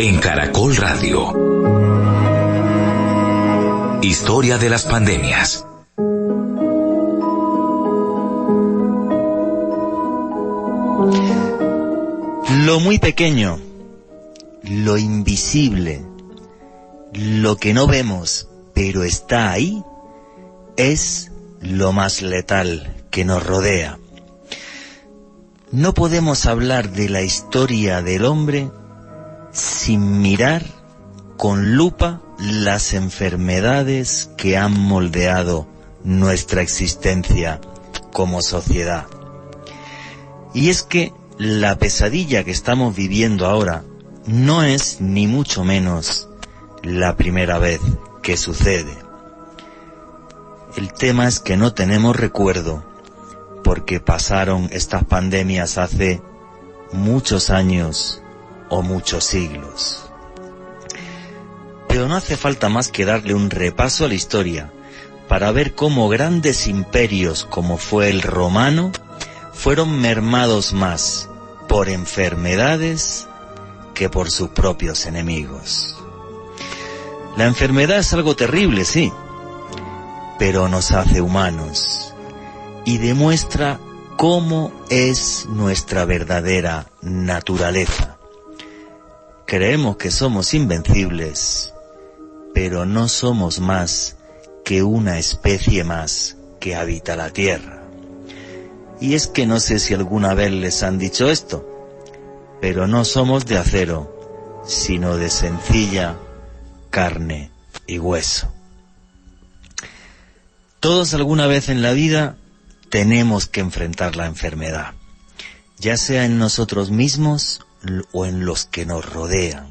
En Caracol Radio. Historia de las pandemias. Lo muy pequeño, lo invisible, lo que no vemos, pero está ahí, es lo más letal que nos rodea. No podemos hablar de la historia del hombre sin mirar con lupa las enfermedades que han moldeado nuestra existencia como sociedad. Y es que la pesadilla que estamos viviendo ahora no es ni mucho menos la primera vez que sucede. El tema es que no tenemos recuerdo porque pasaron estas pandemias hace muchos años o muchos siglos. Pero no hace falta más que darle un repaso a la historia para ver cómo grandes imperios como fue el romano fueron mermados más por enfermedades que por sus propios enemigos. La enfermedad es algo terrible, sí, pero nos hace humanos y demuestra cómo es nuestra verdadera naturaleza. Creemos que somos invencibles, pero no somos más que una especie más que habita la Tierra. Y es que no sé si alguna vez les han dicho esto, pero no somos de acero, sino de sencilla carne y hueso. Todos alguna vez en la vida tenemos que enfrentar la enfermedad, ya sea en nosotros mismos o en los que nos rodean.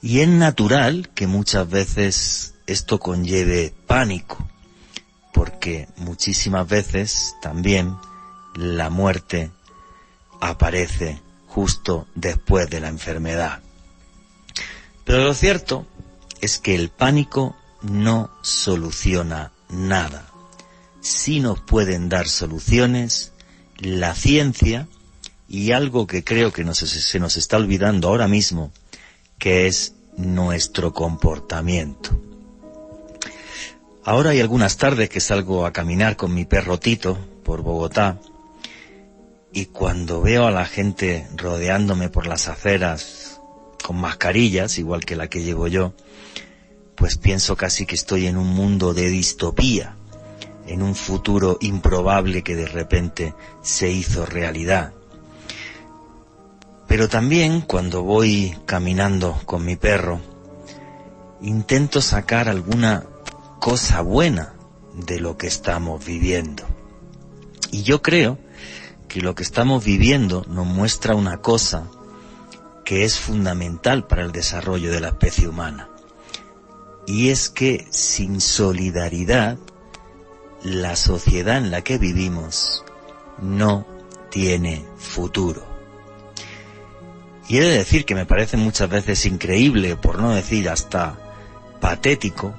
Y es natural que muchas veces esto conlleve pánico, porque muchísimas veces también la muerte aparece justo después de la enfermedad. Pero lo cierto es que el pánico no soluciona nada. Sí nos pueden dar soluciones la ciencia y algo que creo que se nos está olvidando ahora mismo, que es nuestro comportamiento. Ahora hay algunas tardes que salgo a caminar con mi perro Tito por Bogotá, y cuando veo a la gente rodeándome por las aceras con mascarillas, igual que la que llevo yo, pues pienso casi que estoy en un mundo de distopía, en un futuro improbable que de repente se hizo realidad. Pero también cuando voy caminando con mi perro, intento sacar alguna cosa buena de lo que estamos viviendo. Y yo creo que lo que estamos viviendo nos muestra una cosa que es fundamental para el desarrollo de la especie humana. Y es que sin solidaridad, la sociedad en la que vivimos no tiene futuro. Y he de decir que me parece muchas veces increíble, por no decir hasta patético,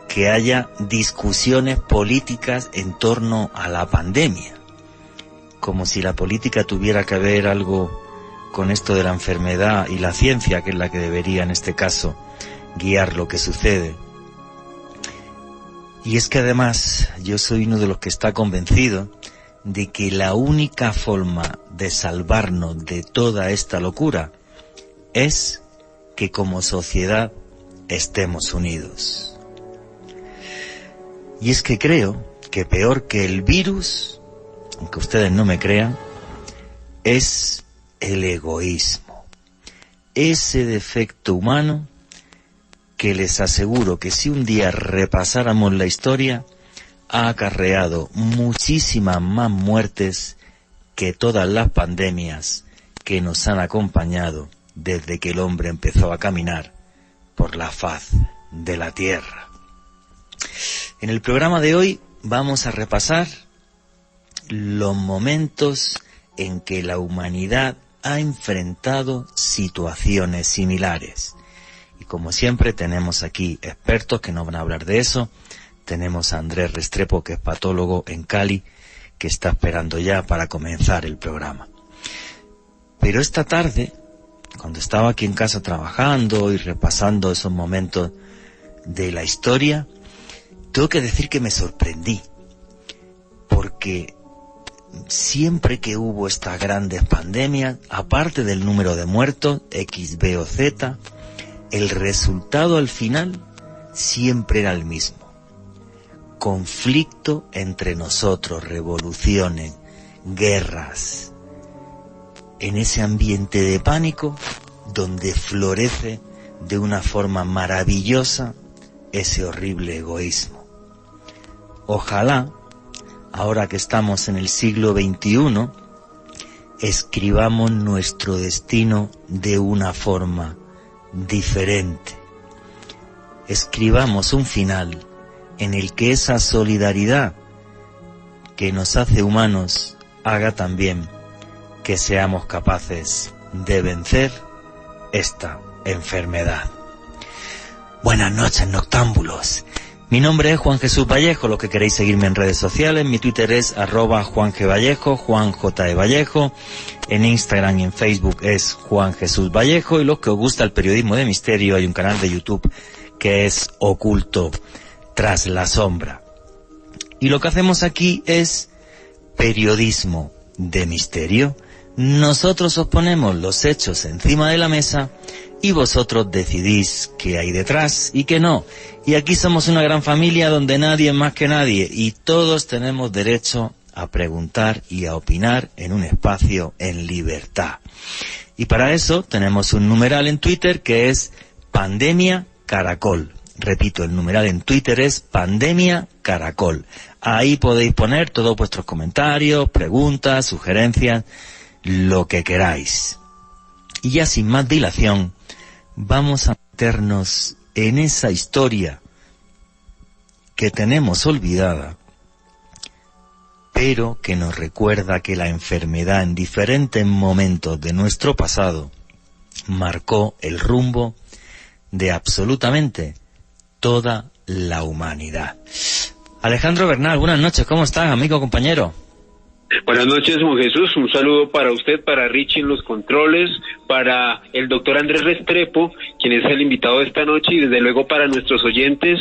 que haya discusiones políticas en torno a la pandemia, como si la política tuviera que ver algo con esto de la enfermedad y la ciencia, que es la que debería en este caso guiar lo que sucede. Y es que además yo soy uno de los que está convencido de que la única forma de salvarnos de toda esta locura es que como sociedad estemos unidos. Y es que creo que peor que el virus, aunque ustedes no me crean, es el egoísmo. Ese defecto humano que les aseguro que si un día repasáramos la historia, ha acarreado muchísimas más muertes que todas las pandemias que nos han acompañado desde que el hombre empezó a caminar por la faz de la Tierra. En el programa de hoy vamos a repasar los momentos en que la humanidad ha enfrentado situaciones similares. Y como siempre tenemos aquí expertos que nos van a hablar de eso. Tenemos a Andrés Restrepo, que es patólogo en Cali, que está esperando ya para comenzar el programa. Pero esta tarde, cuando estaba aquí en casa trabajando y repasando esos momentos de la historia, tengo que decir que me sorprendí, porque siempre que hubo estas grandes pandemias, aparte del número de muertos, X, B o Z, el resultado al final siempre era el mismo. Conflicto entre nosotros, revoluciones, guerras, en ese ambiente de pánico donde florece de una forma maravillosa ese horrible egoísmo. Ojalá, ahora que estamos en el siglo XXI, escribamos nuestro destino de una forma diferente. Escribamos un final en el que esa solidaridad que nos hace humanos haga también que seamos capaces de vencer esta enfermedad. Buenas noches, noctámbulos. Mi nombre es Juan Jesús Vallejo. Los que queréis seguirme en redes sociales, mi Twitter es @JuanGVallejo, Juan J. E. Vallejo. En Instagram y en Facebook es Juan Jesús Vallejo. Y los que os gusta el periodismo de misterio, hay un canal de YouTube que es Oculto tras la sombra. Y lo que hacemos aquí es periodismo de misterio. Nosotros os ponemos los hechos encima de la mesa y vosotros decidís qué hay detrás y qué no. Y aquí somos una gran familia donde nadie es más que nadie y todos tenemos derecho a preguntar y a opinar en un espacio en libertad. Y para eso tenemos un numeral en Twitter que es Pandemia Caracol. Repito, el numeral en Twitter es Pandemia Caracol. Ahí podéis poner todos vuestros comentarios, preguntas, sugerencias, lo que queráis. Y ya sin más dilación, vamos a meternos en esa historia que tenemos olvidada, pero que nos recuerda que la enfermedad en diferentes momentos de nuestro pasado marcó el rumbo de absolutamente toda la humanidad. Alejandro Bernal, buenas noches, ¿cómo estás, amigo, compañero? Buenas noches, Juan Jesús, un saludo para usted, para Richie en los controles, para el doctor Andrés Restrepo, quien es el invitado de esta noche, y desde luego para nuestros oyentes,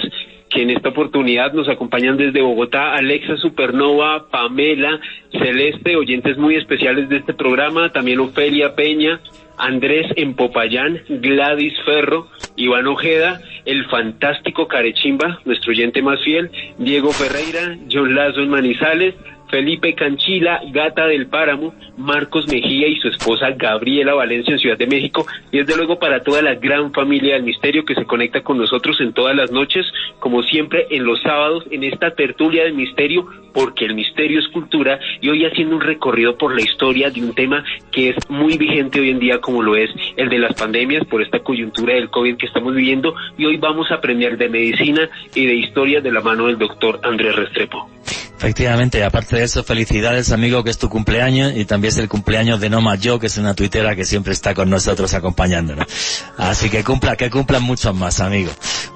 que en esta oportunidad nos acompañan desde Bogotá, Alexa Supernova, Pamela, Celeste, oyentes muy especiales de este programa, también Ofelia Peña, Andrés en Popayán, Gladys Ferro, Iván Ojeda, el fantástico Carechimba, nuestro oyente más fiel, Diego Ferreira, John Lazo en Manizales, Felipe Canchila, Gata del Páramo, Marcos Mejía y su esposa Gabriela Valencia en Ciudad de México, y desde luego para toda la gran familia del misterio que se conecta con nosotros en todas las noches, como siempre en los sábados, en esta tertulia del misterio, porque el misterio es cultura, y hoy haciendo un recorrido por la historia de un tema que es muy vigente hoy en día, como lo es el de las pandemias, por esta coyuntura del COVID que estamos viviendo, y hoy vamos a aprender de medicina y de historia de la mano del doctor Andrés Restrepo. Efectivamente, aparte de eso, felicidades, amigo, que es tu cumpleaños y también es el cumpleaños de Noma Yo, que es una tuitera que siempre está con nosotros acompañándonos. Así que cumplan muchos más, amigo.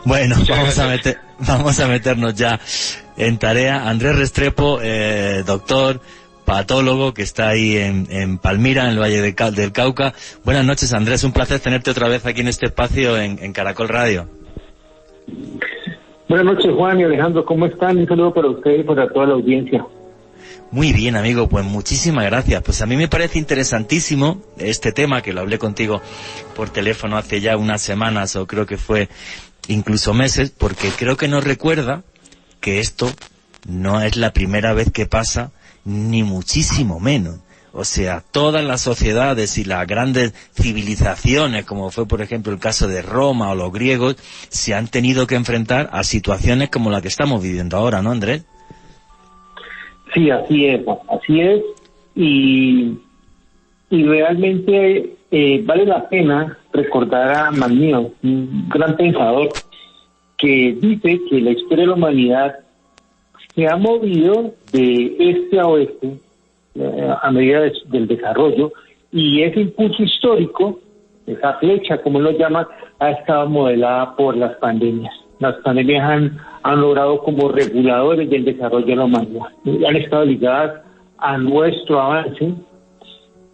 Bueno, vamos a meternos ya en tarea. Andrés Restrepo, doctor, patólogo, que está ahí en Palmira, en el Valle del Cauca. Buenas noches, Andrés, un placer tenerte otra vez aquí en este espacio en Caracol Radio. Buenas noches, Juan y Alejandro, ¿cómo están? Un saludo para ustedes y para toda la audiencia. Muy bien, amigo, pues muchísimas gracias. Pues a mí me parece interesantísimo este tema, que lo hablé contigo por teléfono hace ya unas semanas, o creo que fue incluso meses, porque creo que nos recuerda que esto no es la primera vez que pasa, ni muchísimo menos. O sea, todas las sociedades y las grandes civilizaciones, como fue por ejemplo el caso de Roma o los griegos, se han tenido que enfrentar a situaciones como la que estamos viviendo ahora, ¿no, Andrés? Sí, así es, y realmente vale la pena recordar a Magneo, un gran pensador, que dice que la historia de la humanidad se ha movido de este a oeste a medida del desarrollo, y ese impulso histórico, esa flecha, como lo llama, ha estado modelada por las pandemias. Las pandemias han logrado como reguladores del desarrollo de la humanidad, han estado ligadas a nuestro avance,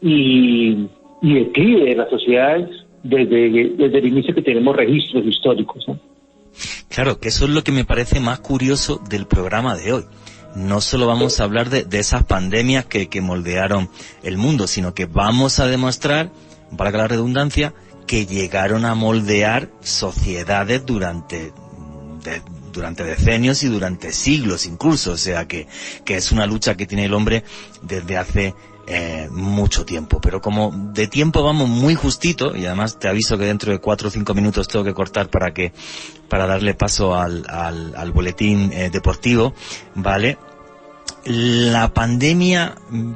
y y declive de las sociedades desde el inicio que tenemos registros históricos, ¿no? Claro, que eso es lo que me parece más curioso del programa de hoy. No solo vamos a hablar de esas pandemias que moldearon el mundo, sino que vamos a demostrar, para la redundancia, que llegaron a moldear sociedades durante decenios y durante siglos incluso. O sea que es una lucha que tiene el hombre desde hace mucho tiempo. Pero como de tiempo vamos muy justito, y además te aviso que dentro de 4 o 5 minutos tengo que cortar para darle paso al boletín deportivo, ¿vale? La pandemia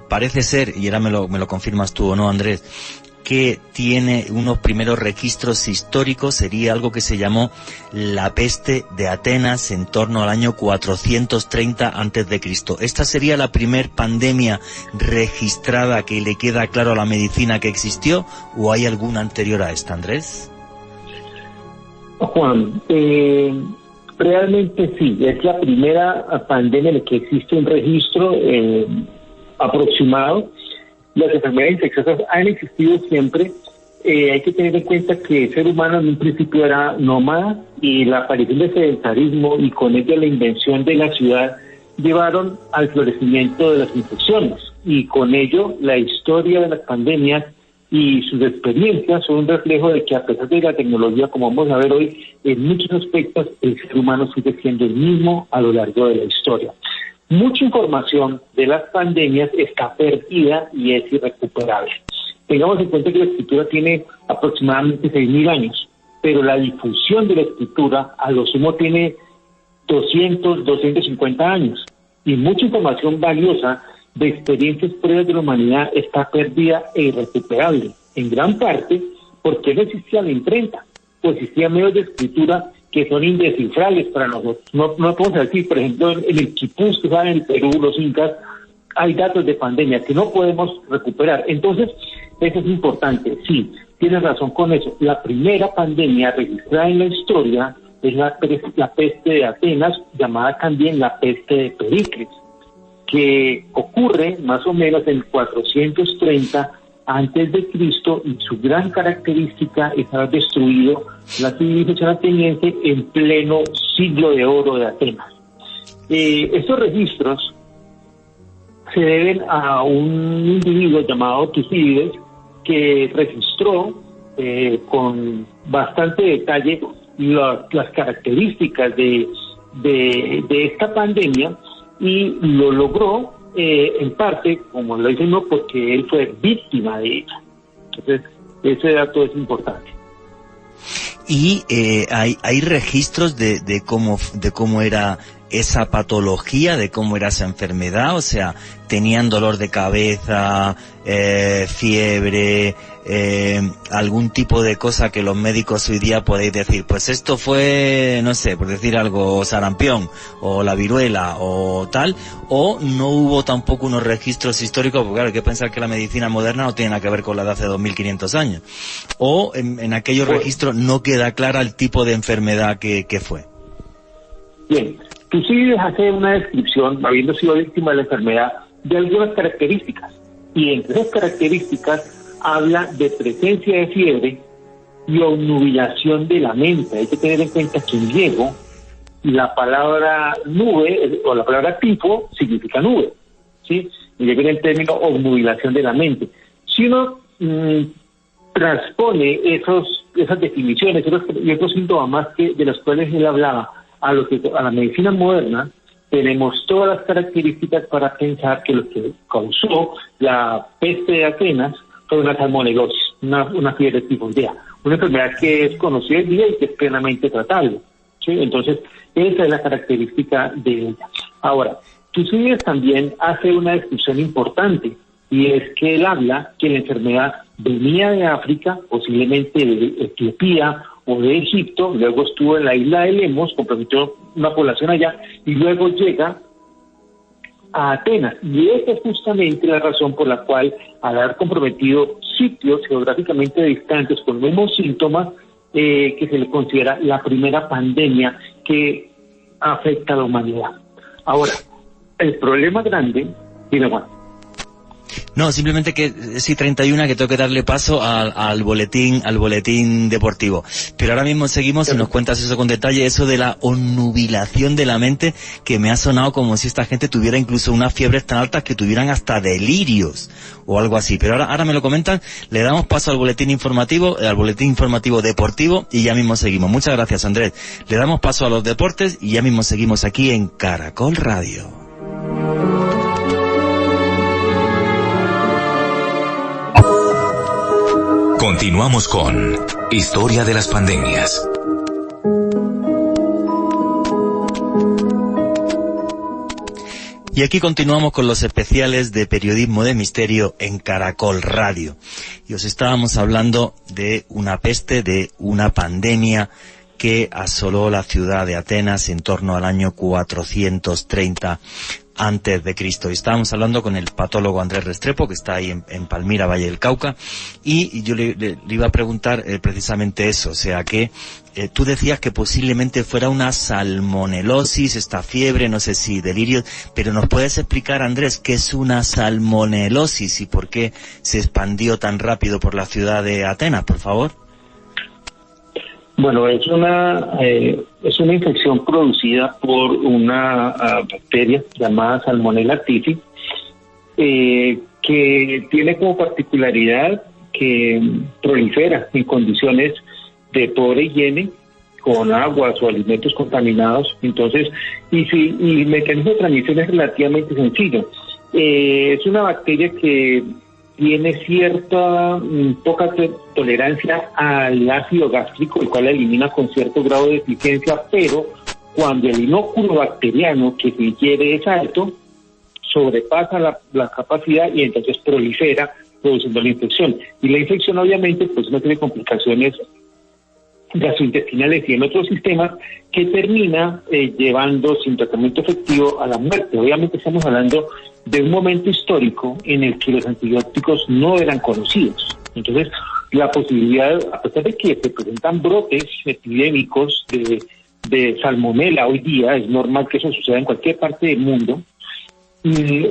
parece ser, y ahora me lo confirmas tú o no, Andrés, que tiene unos primeros registros históricos. Sería algo que se llamó la peste de Atenas en torno al año 430 a.C. ¿Esta sería la primer pandemia registrada que le queda claro a la medicina que existió, o hay alguna anterior a esta, Andrés? Juan, realmente sí, es la primera pandemia en la que existe un registro aproximado. Las enfermedades infecciosas han existido siempre. Hay que tener en cuenta que el ser humano en un principio era nómada, y la aparición del sedentarismo y con ello la invención de la ciudad llevaron al florecimiento de las infecciones, y con ello la historia de las pandemias y sus experiencias son un reflejo de que, a pesar de la tecnología, como vamos a ver hoy, en muchos aspectos el ser humano sigue siendo el mismo a lo largo de la historia. Mucha información de las pandemias está perdida y es irrecuperable. Tengamos en cuenta que la escritura tiene aproximadamente 6.000 años, pero la difusión de la escritura a lo sumo tiene 250 años, y mucha información valiosa de experiencias previas de la humanidad está perdida e irrecuperable, en gran parte porque no existía la imprenta, o existían medios de escritura que son indescifrables para nosotros. No podemos decir, por ejemplo, en el quipús que saben en el Perú, los incas, hay datos de pandemia que no podemos recuperar. Entonces, eso es importante. Sí, tienes razón con eso. La primera pandemia registrada en la historia es la peste de Atenas, llamada también la peste de Pericles, que ocurre más o menos en 430 antes de Cristo, y su gran característica es haber destruido la civilización ateniense en pleno siglo de oro de Atenas. Estos registros se deben a un individuo llamado Tucídides, que registró con bastante detalle las características de esta pandemia, y lo logró en parte, como lo dice uno, porque él fue víctima de ella. Entonces, ese dato es importante. Y hay registros de cómo era esa patología, de cómo era esa enfermedad. O sea, tenían dolor de cabeza, fiebre, algún tipo de cosa que los médicos hoy día podéis decir, pues esto fue, no sé, por decir algo, sarampión, o la viruela, o tal. O no hubo tampoco unos registros históricos, porque claro, hay que pensar que la medicina moderna no tiene nada que ver con la de hace 2500 años. O en aquellos registros no queda clara el tipo de enfermedad que fue. Bien, Tucídides hace una descripción, habiendo sido víctima de la enfermedad, de algunas características, y entre esas características habla de presencia de fiebre y obnubilación de la mente. Hay que tener en cuenta que en griego la palabra nube, o la palabra tifo, significa nube, ¿sí? Y viene el término obnubilación de la mente. Si uno transpone esas definiciones y otros síntomas más de los cuales él hablaba a la medicina moderna, tenemos todas las características para pensar que lo que causó la peste de Atenas fue una salmonelosis, una fiebre tifoidea, una enfermedad que es conocida hoy día y que es plenamente tratable, ¿sí? Entonces, esa es la característica de ella. Ahora, Tucídides también hace una descripción importante, y es que él habla que la enfermedad venía de África, posiblemente de Etiopía o de Egipto, luego estuvo en la isla de Lemos, comprometió una población allá, y luego llega a Atenas. Y esa es justamente la razón por la cual, al haber comprometido sitios geográficamente distantes con los mismos síntomas, que se le considera la primera pandemia que afecta a la humanidad. Ahora, el problema grande, dime, Juan. No, simplemente que sí, 31, que tengo que darle paso al boletín deportivo. Pero ahora mismo seguimos y nos cuentas eso con detalle, eso de la onnubilación de la mente, que me ha sonado como si esta gente tuviera incluso unas fiebres tan altas que tuvieran hasta delirios o algo así. Pero ahora me lo comentan, le damos paso al boletín informativo deportivo y ya mismo seguimos. Muchas gracias, Andrés. Le damos paso a los deportes y ya mismo seguimos aquí en Caracol Radio. Continuamos con Historia de las Pandemias. Y aquí continuamos con los especiales de periodismo de misterio en Caracol Radio. Y os estábamos hablando de una peste, de una pandemia que asoló la ciudad de Atenas en torno al año 430 antes de Cristo. Y estábamos hablando con el patólogo Andrés Restrepo, que está ahí en Palmira, Valle del Cauca, y yo le iba a preguntar precisamente eso, o sea que tú decías que posiblemente fuera una salmonelosis, esta fiebre, no sé si delirios, pero ¿nos puedes explicar, Andrés, qué es una salmonelosis y por qué se expandió tan rápido por la ciudad de Atenas, por favor? Bueno, es una infección producida por una bacteria llamada Salmonella typhi, que tiene como particularidad que prolifera en condiciones de pobre higiene, con aguas o alimentos contaminados. Entonces, y el mecanismo de transmisión es relativamente sencillo. Es una bacteria que tiene cierta poca tolerancia al ácido gástrico, el cual la elimina con cierto grado de eficiencia, pero cuando el inóculo bacteriano que se ingiere es alto, sobrepasa la capacidad y entonces prolifera, produciendo la infección. Y la infección obviamente pues no tiene complicaciones gastrointestinales y en otros sistemas que termina llevando sin tratamiento efectivo a la muerte. Obviamente estamos hablando de un momento histórico en el que los antibióticos no eran conocidos. Entonces, la posibilidad, a pesar de que se presentan brotes epidémicos de salmonela hoy día, es normal que eso suceda en cualquier parte del mundo,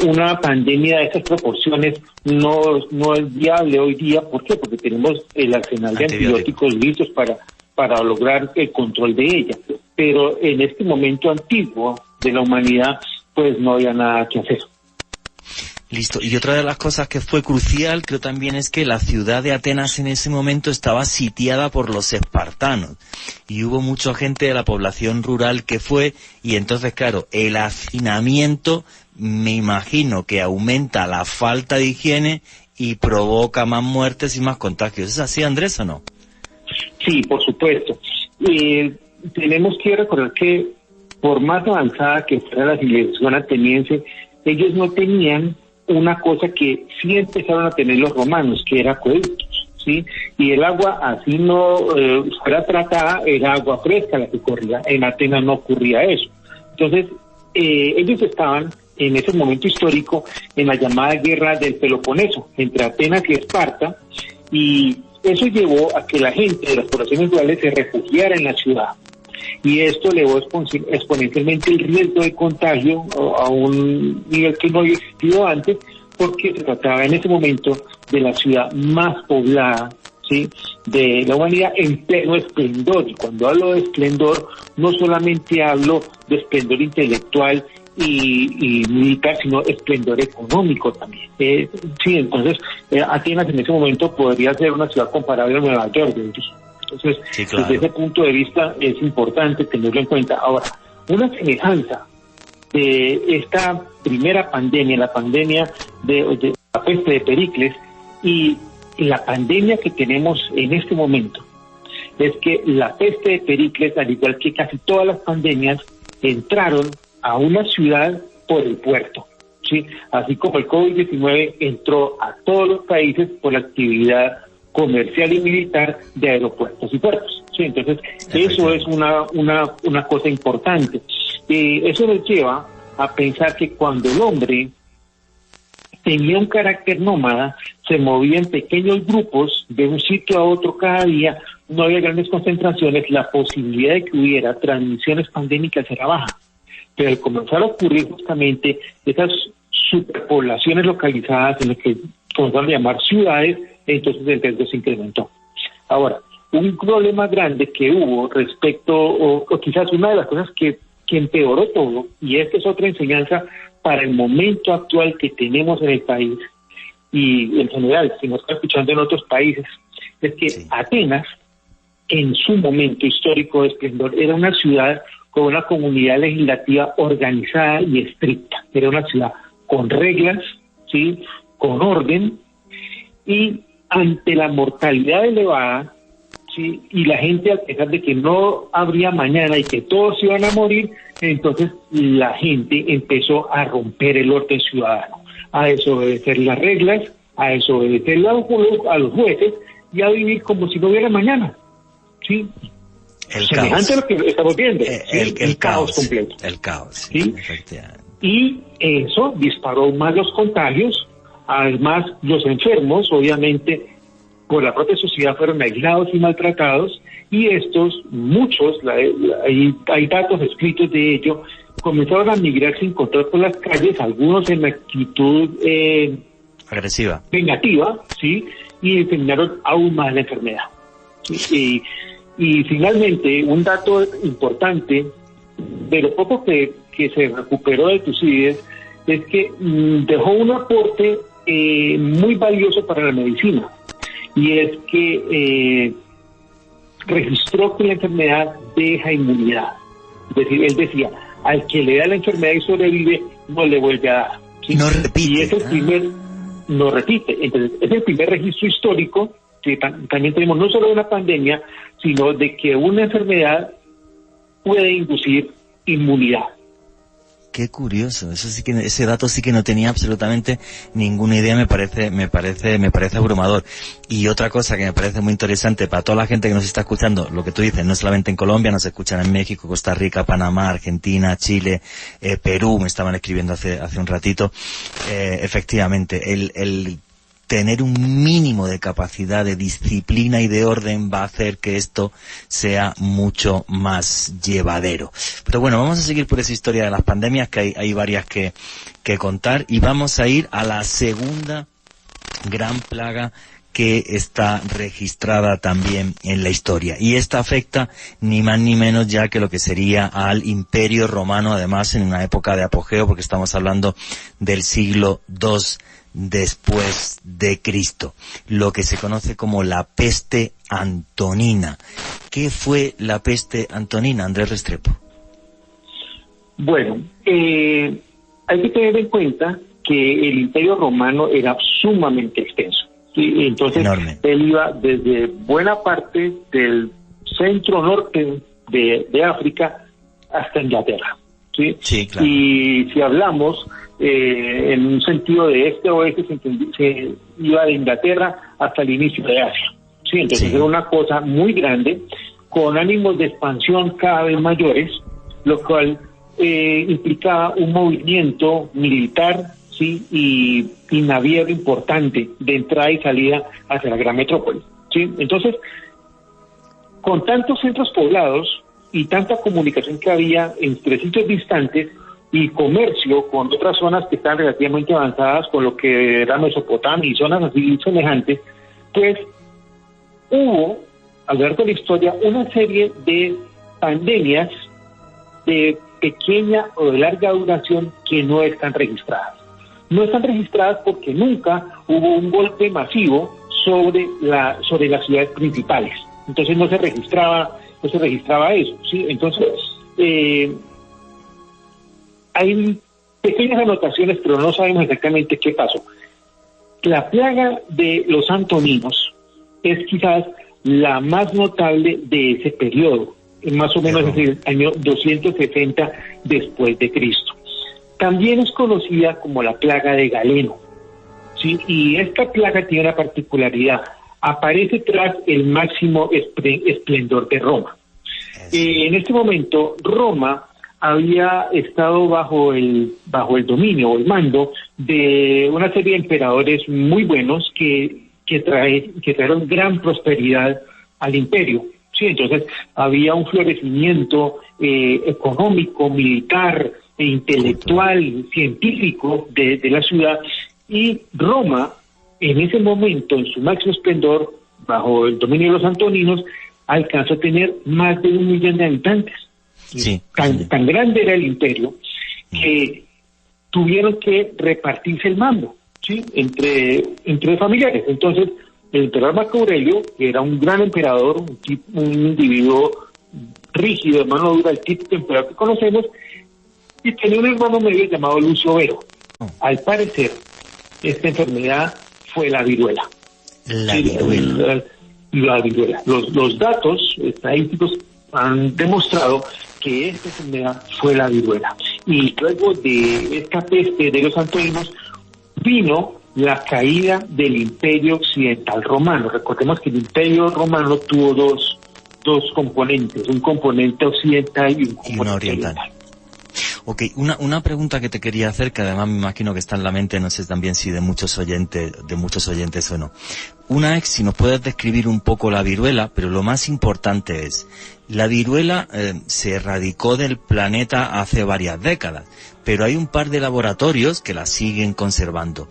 una pandemia de esas proporciones no es viable hoy día. ¿Por qué? Porque tenemos el arsenal de antibióticos listos para lograr el control de ella. Pero en este momento antiguo de la humanidad, pues no había nada que hacer. Listo. Y otra de las cosas que fue crucial, creo también, es que la ciudad de Atenas en ese momento estaba sitiada por los espartanos. Y hubo mucha gente de la población rural que fue, y entonces, claro, el hacinamiento, me imagino que aumenta la falta de higiene y provoca más muertes y más contagios. ¿Es así, Andrés, o no? Sí, por supuesto. Tenemos que recordar que por más avanzada que fuera la civilización ateniense, ellos no tenían una cosa que sí empezaron a tener los romanos, que era acueductos, ¿sí? Y el agua, así no fuera tratada, era agua fresca la que corría. En Atenas no ocurría eso. Entonces, ellos estaban en ese momento histórico en la llamada guerra del Peloponeso, entre Atenas y Esparta, y eso llevó a que la gente de las poblaciones rurales se refugiara en la ciudad. Y esto elevó exponencialmente el riesgo de contagio a un nivel que no había existido antes, porque se trataba en ese momento de la ciudad más poblada, ¿sí?, de la humanidad en pleno esplendor. Y cuando hablo de esplendor, no solamente hablo de esplendor intelectual y militar, sino esplendor económico también. Sí, entonces Atenas en ese momento podría ser una ciudad comparable a Nueva York, entonces sí, claro. Desde ese punto de vista es importante tenerlo en cuenta. Ahora, una semejanza de esta primera pandemia, la pandemia de la peste de Pericles, y la pandemia que tenemos en este momento, es que la peste de Pericles, al igual que casi todas las pandemias, entraron a una ciudad por el puerto, ¿sí? Así como el COVID-19 entró a todos los países por la actividad comercial y militar de aeropuertos y puertos, ¿sí? Entonces, eso es una cosa importante. Eso nos lleva a pensar que cuando el hombre tenía un carácter nómada, se movía en pequeños grupos de un sitio a otro cada día, no había grandes concentraciones, la posibilidad de que hubiera transmisiones pandémicas era baja. Pero al comenzar a ocurrir justamente esas superpoblaciones localizadas en lo que vamos a llamar ciudades, entonces el riesgo se incrementó. Ahora, un problema grande que hubo respecto, o quizás una de las cosas que empeoró todo, y esta es otra enseñanza para el momento actual que tenemos en el país, y en general, si nos está escuchando en otros países, es que sí. Atenas, en su momento histórico de esplendor, era una ciudad con una comunidad legislativa organizada y estricta. Era una ciudad con reglas, ¿sí?, con orden, y ante la mortalidad elevada, ¿sí?, y la gente, a pesar de que no habría mañana y que todos iban a morir, entonces la gente empezó a romper el orden ciudadano, a desobedecer las reglas, a desobedecer a los jueces y a vivir como si no hubiera mañana, ¿sí? El semejante caos. a lo que estamos viendo, el caos completo. El caos, ¿sí? Efectivamente. Y eso disparó más los contagios. Además, los enfermos, obviamente, por la propia sociedad fueron aislados y maltratados, y estos, muchos, hay datos escritos de ello, comenzaron a migrar sin control por las calles, algunos en actitud agresiva, vengativa, ¿sí?, y diseminaron aún más la enfermedad. ¿Sí? Y finalmente, un dato importante, de lo poco que se recuperó de Tucídides, es que dejó un aporte muy valioso para la medicina, y es que registró que la enfermedad deja inmunidad. Es decir, él decía, al que le da la enfermedad y sobrevive, no le vuelve a dar, ¿sí? No repite. Y es el primer, no repite. Entonces, es el primer registro histórico que también tenemos, no solo de una pandemia, sino de que una enfermedad puede inducir inmunidad. Qué curioso, ese dato sí que no tenía absolutamente ninguna idea, me parece abrumador. Y otra cosa que me parece muy interesante para toda la gente que nos está escuchando, lo que tú dices, no solamente en Colombia, nos escuchan en México, Costa Rica, Panamá, Argentina, Chile, Perú, me estaban escribiendo hace un ratito. Efectivamente, el tener un mínimo de capacidad de disciplina y de orden va a hacer que esto sea mucho más llevadero. Pero bueno, vamos a seguir por esa historia de las pandemias, que hay varias que contar, y vamos a ir a la segunda gran plaga que está registrada también en la historia. Y esta afecta ni más ni menos ya que lo que sería al Imperio Romano, además en una época de apogeo, porque estamos hablando del siglo II después de Cristo, lo que se conoce como la peste antonina. ¿Qué fue la peste antonina, Andrés Restrepo? Bueno, hay que tener en cuenta que el Imperio Romano era sumamente extenso, ¿sí? Entonces, enorme. Él iba desde buena parte del centro norte de África hasta Inglaterra, ¿sí? Sí, claro. Y si hablamos en un sentido de este a oeste, se iba de Inglaterra hasta el inicio de Asia, ¿sí? Entonces era una cosa muy grande, con ánimos de expansión cada vez mayores, lo cual implicaba un movimiento militar, ¿sí?, y naviero importante de entrada y salida hacia la gran metrópoli, ¿sí? Entonces, con tantos centros poblados y tanta comunicación que había entre sitios distantes y comercio con otras zonas que están relativamente avanzadas, con lo que era Mesopotamia y zonas así semejantes, pues hubo, a lo largo de la historia, una serie de pandemias de pequeña o de larga duración que no están registradas. No están registradas porque nunca hubo un golpe masivo sobre las ciudades principales. Entonces no se registraba eso, ¿sí? Entonces, hay pequeñas anotaciones, pero no sabemos exactamente qué pasó. La plaga de los antoninos es quizás la más notable de ese periodo, más o menos desde el año 260 después de Cristo. También es conocida como la plaga de Galeno, ¿sí? Y esta plaga tiene una particularidad: aparece tras el máximo esplendor de Roma. En este momento, Roma había estado bajo el dominio o el mando de una serie de emperadores muy buenos que trajeron gran prosperidad al imperio. Sí, entonces había un florecimiento económico, militar, intelectual, científico de la ciudad, y Roma, en ese momento, en su máximo esplendor, bajo el dominio de los antoninos, alcanzó a tener más de 1 millón de habitantes. Sí, tan grande era el imperio que tuvieron que repartirse el mando, ¿sí? entre familiares. Entonces, el emperador Marco Aurelio, que era un gran emperador, un individuo rígido, de mano dura, el típico emperador que conocemos, y tenía un hermano medio llamado Lucio Vero. Al parecer, esta enfermedad fue la viruela. La viruela. La viruela. Los datos estadísticos han demostrado que esta enfermedad fue la viruela. Y luego de esta peste de los antoninos vino la caída del Imperio Occidental Romano. Recordemos que el Imperio Romano tuvo dos componentes, un componente occidental y un componente oriental. Ok, una pregunta que te quería hacer, que además me imagino que está en la mente, no sé también si de muchos oyentes o no. Una es si nos puedes describir un poco la viruela, pero lo más importante es, la viruela se erradicó del planeta hace varias décadas, pero hay un par de laboratorios que la siguen conservando.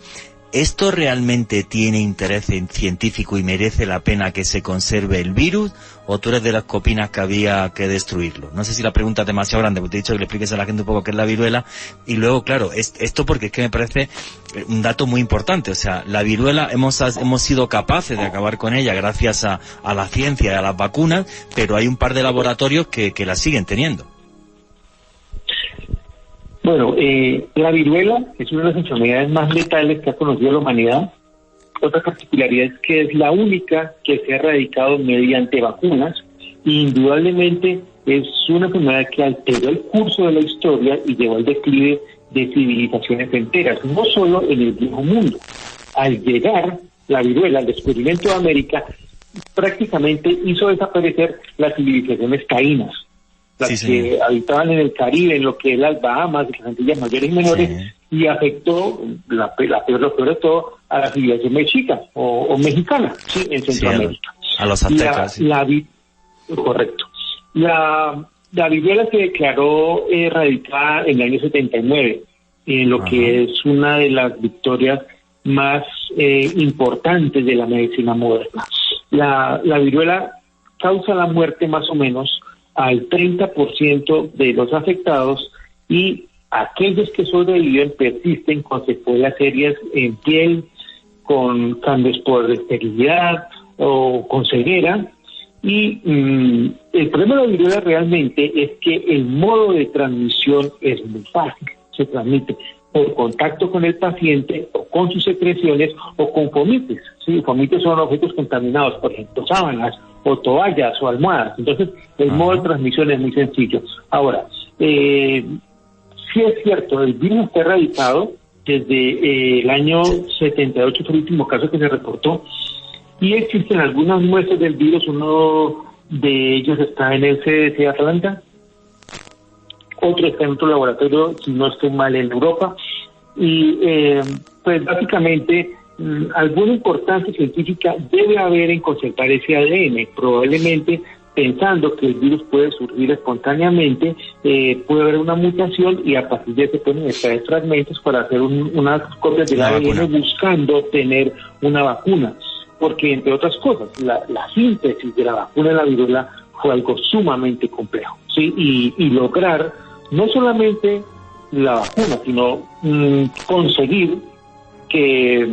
¿Esto realmente tiene interés científico y merece la pena que se conserve el virus? ¿O tú eres de las que opinas que había que destruirlo? No sé si la pregunta es demasiado grande, porque te he dicho que le expliques a la gente un poco qué es la viruela. Y luego, claro, esto porque es que me parece un dato muy importante. O sea, la viruela hemos sido capaces de acabar con ella gracias a la ciencia y a las vacunas, pero hay un par de laboratorios que la siguen teniendo. Bueno, la viruela es una de las enfermedades más letales que ha conocido la humanidad. Otra particularidad es que es la única que se ha erradicado mediante vacunas, y indudablemente es una enfermedad que alteró el curso de la historia y llevó al declive de civilizaciones enteras, no solo en el viejo mundo. Al llegar la viruela al descubrimiento de América, prácticamente hizo desaparecer las civilizaciones taínas, las que habitaban en el Caribe, en lo que es las Bahamas, las Antillas mayores y menores, y afectó, lo peor de todo, a la civilización mexica o mexicana, ¿sí? En Centroamérica. A los aztecas. Correcto. La viruela se declaró erradicada en el año 79, en lo que es una de las victorias más importantes de la medicina moderna. La viruela causa la muerte más o menos al 30% de los afectados, y aquellos que sobreviven persisten con secuelas serias en piel, con cambios por esterilidad o con ceguera. Y el problema de la viruela realmente es que el modo de transmisión es muy fácil. Se transmite por contacto con el paciente o con sus secreciones o con fomites. ¿Sí? Fomites son objetos contaminados, por ejemplo, sábanas o toallas o almohadas. Entonces, el modo de transmisión es muy sencillo. Ahora, sí es cierto, el virus está erradicado desde el año 78, fue el último caso que se reportó, y existen algunas muestras del virus. Uno de ellos está en el CDC de Atlanta, otro está en otro laboratorio, si no estoy mal, en Europa, y pues básicamente alguna importancia científica debe haber en conservar ese ADN, probablemente pensando que el virus puede surgir espontáneamente, puede haber una mutación y a partir de eso pueden extraer fragmentos para hacer unas copias del ADN buscando tener una vacuna, porque entre otras cosas, la síntesis de la vacuna de la viruela fue algo sumamente complejo, ¿sí? Y lograr no solamente la vacuna, sino conseguir que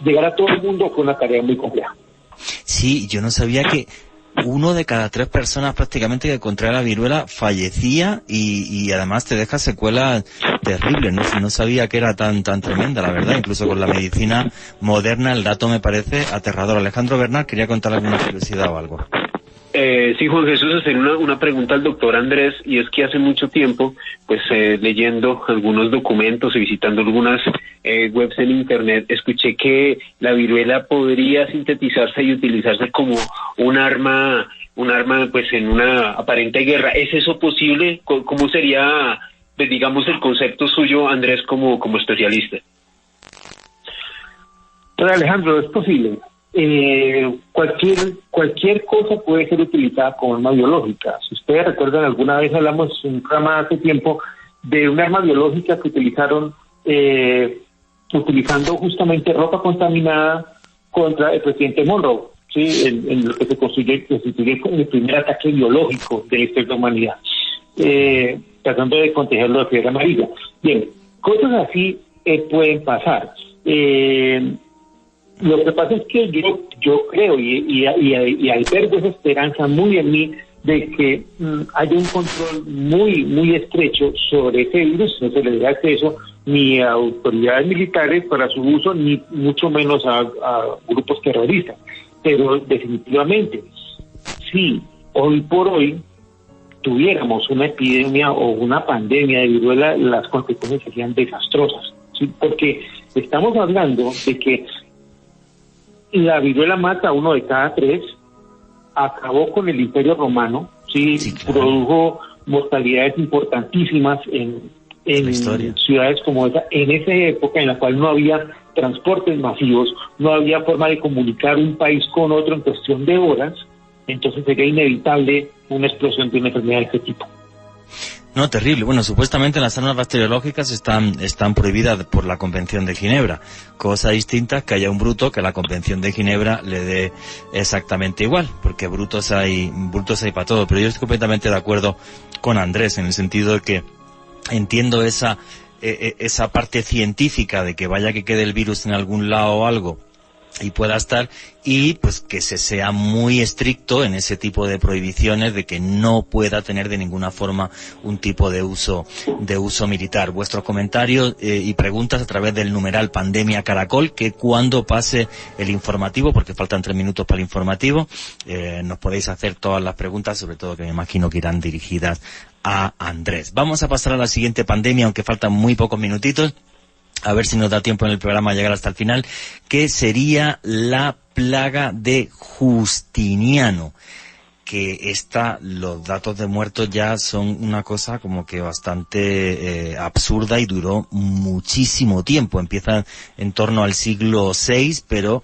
llegar a todo el mundo fue una tarea muy compleja. Sí, yo no sabía que 1 de cada 3 personas prácticamente que contrae la viruela fallecía y además te deja secuelas terribles. No sabía que era tan tremenda, la verdad. Incluso con la medicina moderna el dato me parece aterrador. Alejandro Bernal quería contar alguna curiosidad o algo. Sí, Juan Jesús, hacer una pregunta al doctor Andrés, y es que hace mucho tiempo, pues leyendo algunos documentos y visitando algunas webs en internet, escuché que la viruela podría sintetizarse y utilizarse como un arma pues en una aparente guerra. ¿Es eso posible? ¿Cómo sería, pues, digamos, el concepto suyo, Andrés, como especialista? Pero Alejandro, es posible. Cualquier cosa puede ser utilizada como arma biológica. Si ustedes recuerdan, alguna vez hablamos en un programa hace tiempo de un arma biológica que utilizaron, utilizando justamente ropa contaminada contra el presidente Monroe, ¿sí? En lo que se constituye el primer ataque biológico de la historia de la humanidad, tratando de contagiarlo de fiebre amarilla. Bien, cosas así pueden pasar. Lo que pasa es que yo creo, y albergo esa esperanza muy en mí, de que haya un control muy estrecho sobre ese virus. No se le dé acceso ni a autoridades militares para su uso, ni mucho menos a grupos terroristas. Pero definitivamente, si hoy por hoy tuviéramos una epidemia o una pandemia de viruela, las consecuencias serían desastrosas, ¿sí? Porque estamos hablando de que la viruela mata a 1 de cada 3, acabó con el Imperio Romano, sí, claro. Produjo mortalidades importantísimas en ciudades como esa, en esa época en la cual no había transportes masivos, no había forma de comunicar un país con otro en cuestión de horas. Entonces sería inevitable una explosión de una enfermedad de este tipo. No, terrible. Bueno, supuestamente las armas bacteriológicas están prohibidas por la Convención de Ginebra. Cosa distinta es que haya un bruto que la Convención de Ginebra le dé exactamente igual, porque brutos hay para todo. Pero yo estoy completamente de acuerdo con Andrés, en el sentido de que entiendo esa parte científica de que vaya que quede el virus en algún lado o algo y pueda estar, y pues que se sea muy estricto en ese tipo de prohibiciones de que no pueda tener de ninguna forma un tipo de uso militar. Vuestros comentarios y preguntas a través del numeral Pandemia Caracol, que cuando pase el informativo, porque faltan 3 minutos para el informativo, nos podéis hacer todas las preguntas, sobre todo que me imagino que irán dirigidas a Andrés. Vamos a pasar a la siguiente pandemia, aunque faltan muy pocos minutitos, a ver si nos da tiempo en el programa a llegar hasta el final, que sería la plaga de Justiniano, que los datos de muertos ya son una cosa como que bastante absurda y duró muchísimo tiempo. Empieza en torno al siglo VI, pero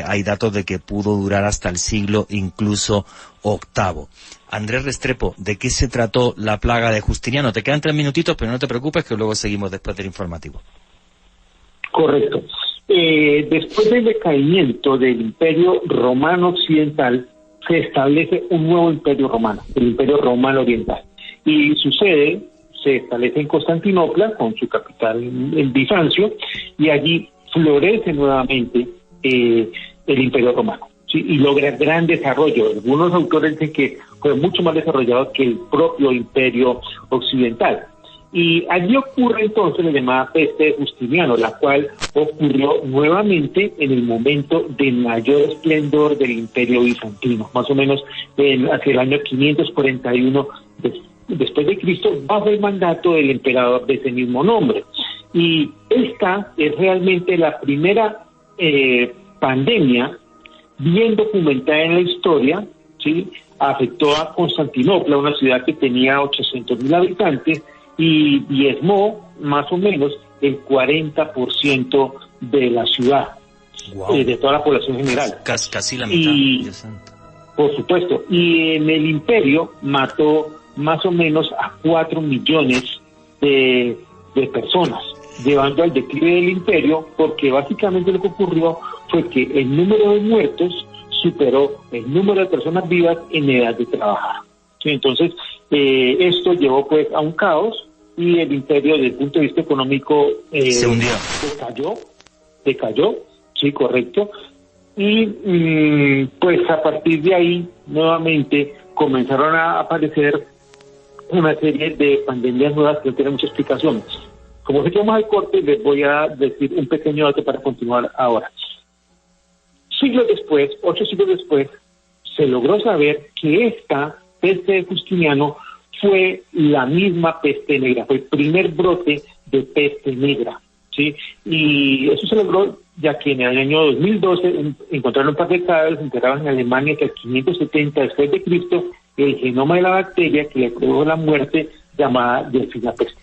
hay datos de que pudo durar hasta el siglo incluso VIII. Andrés Restrepo, ¿de qué se trató la plaga de Justiniano? Te quedan 3 minutitos, pero no te preocupes que luego seguimos después del informativo. Correcto. Después del decaimiento del Imperio Romano Occidental, se establece un nuevo Imperio Romano, el Imperio Romano Oriental. Y su sede se establece en Constantinopla, con su capital en Bizancio, y allí florece nuevamente el Imperio Romano, ¿sí? Y logra gran desarrollo. Algunos autores dicen que fue mucho más desarrollado que el propio Imperio Occidental. Y allí ocurre entonces la llamada peste de Justiniano, la cual ocurrió nuevamente en el momento de mayor esplendor del Imperio Bizantino, más o menos hacia el año 541 después de Cristo, bajo el mandato del emperador de ese mismo nombre. Y esta es realmente la primera pandemia bien documentada en la historia, ¿sí? Afectó a Constantinopla, una ciudad que tenía 800.000 habitantes, y diezmó más o menos el 40% de la ciudad, wow. De toda la población general. Casi la mitad. Y, por supuesto, y en el imperio mató más o menos a 4 millones de personas, llevando al declive del imperio, porque básicamente lo que ocurrió fue que el número de muertos superó el número de personas vivas en edad de trabajar. ¿Sí? Entonces, esto llevó pues a un caos, y el imperio desde el punto de vista económico se hundió. Decayó, sí, correcto. Y pues a partir de ahí nuevamente comenzaron a aparecer una serie de pandemias nuevas que no tienen mucha explicación. Como se llama al corte, les voy a decir un pequeño dato para continuar ahora. 8 siglos después, se logró saber que esta peste de Justiniano fue la misma peste negra, fue el primer brote de peste negra, ¿sí? Y eso se logró ya que en el año 2012 encontraron un par de cadáveres enterrados en Alemania que al 570 después de Cristo, el genoma de la bacteria que le produjo la muerte llamada delfina peste.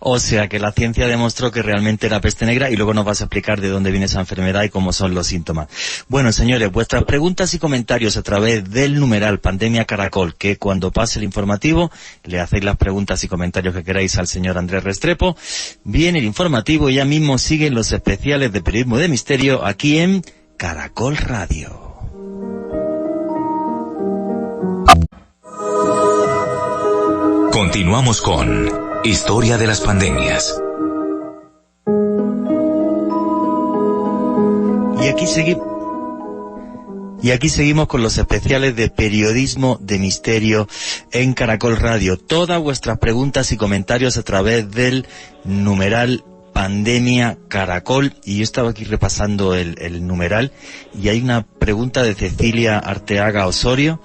O sea que la ciencia demostró que realmente era peste negra y luego nos vas a explicar de dónde viene esa enfermedad y cómo son los síntomas. Bueno, señores, vuestras preguntas y comentarios a través del numeral Pandemia Caracol, que cuando pase el informativo le hacéis las preguntas y comentarios que queráis al señor Andrés Restrepo. Viene el informativo y ya mismo siguen los especiales de Periodismo de Misterio aquí en Caracol Radio. Continuamos con Historia de las Pandemias. Y aquí seguimos con los especiales de Periodismo de Misterio en Caracol Radio. Todas vuestras preguntas y comentarios a través del numeral Pandemia Caracol. Y yo estaba aquí repasando el numeral y hay una pregunta de Cecilia Arteaga Osorio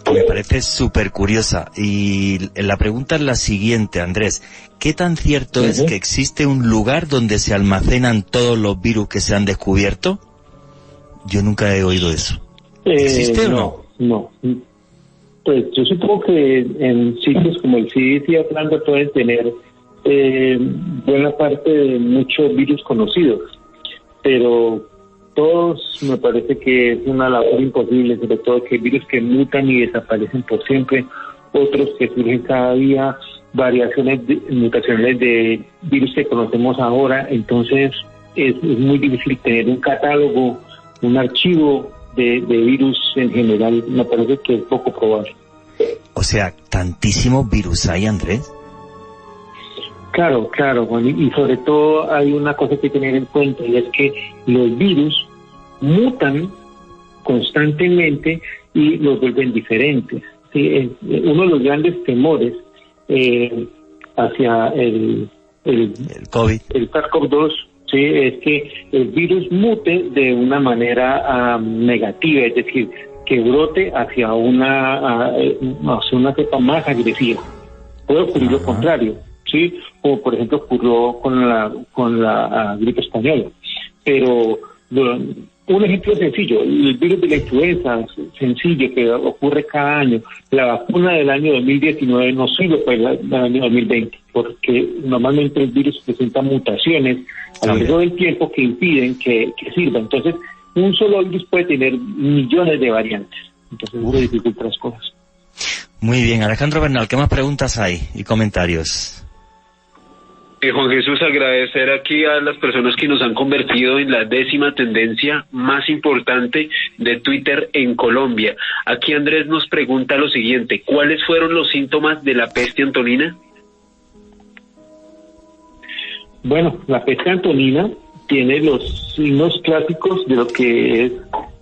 que me parece súper curiosa. Y la pregunta es la siguiente, Andrés. ¿Qué tan cierto es que existe un lugar donde se almacenan todos los virus que se han descubierto? Yo nunca he oído eso. ¿Existe o no? No. Pues yo supongo que en sitios como el CDC de Atlanta pueden tener buena parte de muchos virus conocidos, pero todos me parece que es una labor imposible, sobre todo que hay virus que mutan y desaparecen por siempre, otros que surgen cada día, mutaciones de virus que conocemos ahora. Entonces es muy difícil tener un catálogo, un archivo de virus en general. Me parece que es poco probable. O sea, tantísimos virus hay, Andrés. Claro, Juan, y sobre todo hay una cosa que tener en cuenta, y es que los virus mutan constantemente y los vuelven diferentes. ¿Sí? Uno de los grandes temores hacia el COVID, el SARS-CoV-2, sí, es que el virus mute de una manera negativa, es decir, que brote hacia una cepa más agresiva. Puede ocurrir lo contrario, sí, como por ejemplo ocurrió con la gripe española. Pero un ejemplo sencillo, el virus de la influenza, sencillo, que ocurre cada año. La vacuna del año 2019 no sirve para el año 2020, porque normalmente el virus presenta mutaciones a lo largo del tiempo que impiden que sirva. Entonces, un solo virus puede tener millones de variantes. Entonces, eso dificulta las cosas. Muy bien, Alejandro Bernal, ¿qué más preguntas hay y comentarios? Juan Jesús, agradecer aquí a las personas que nos han convertido en la 10ª tendencia más importante de Twitter en Colombia. Aquí Andrés nos pregunta lo siguiente: ¿cuáles fueron los síntomas de la peste antonina? Bueno, la peste antonina tiene los signos clásicos de lo que es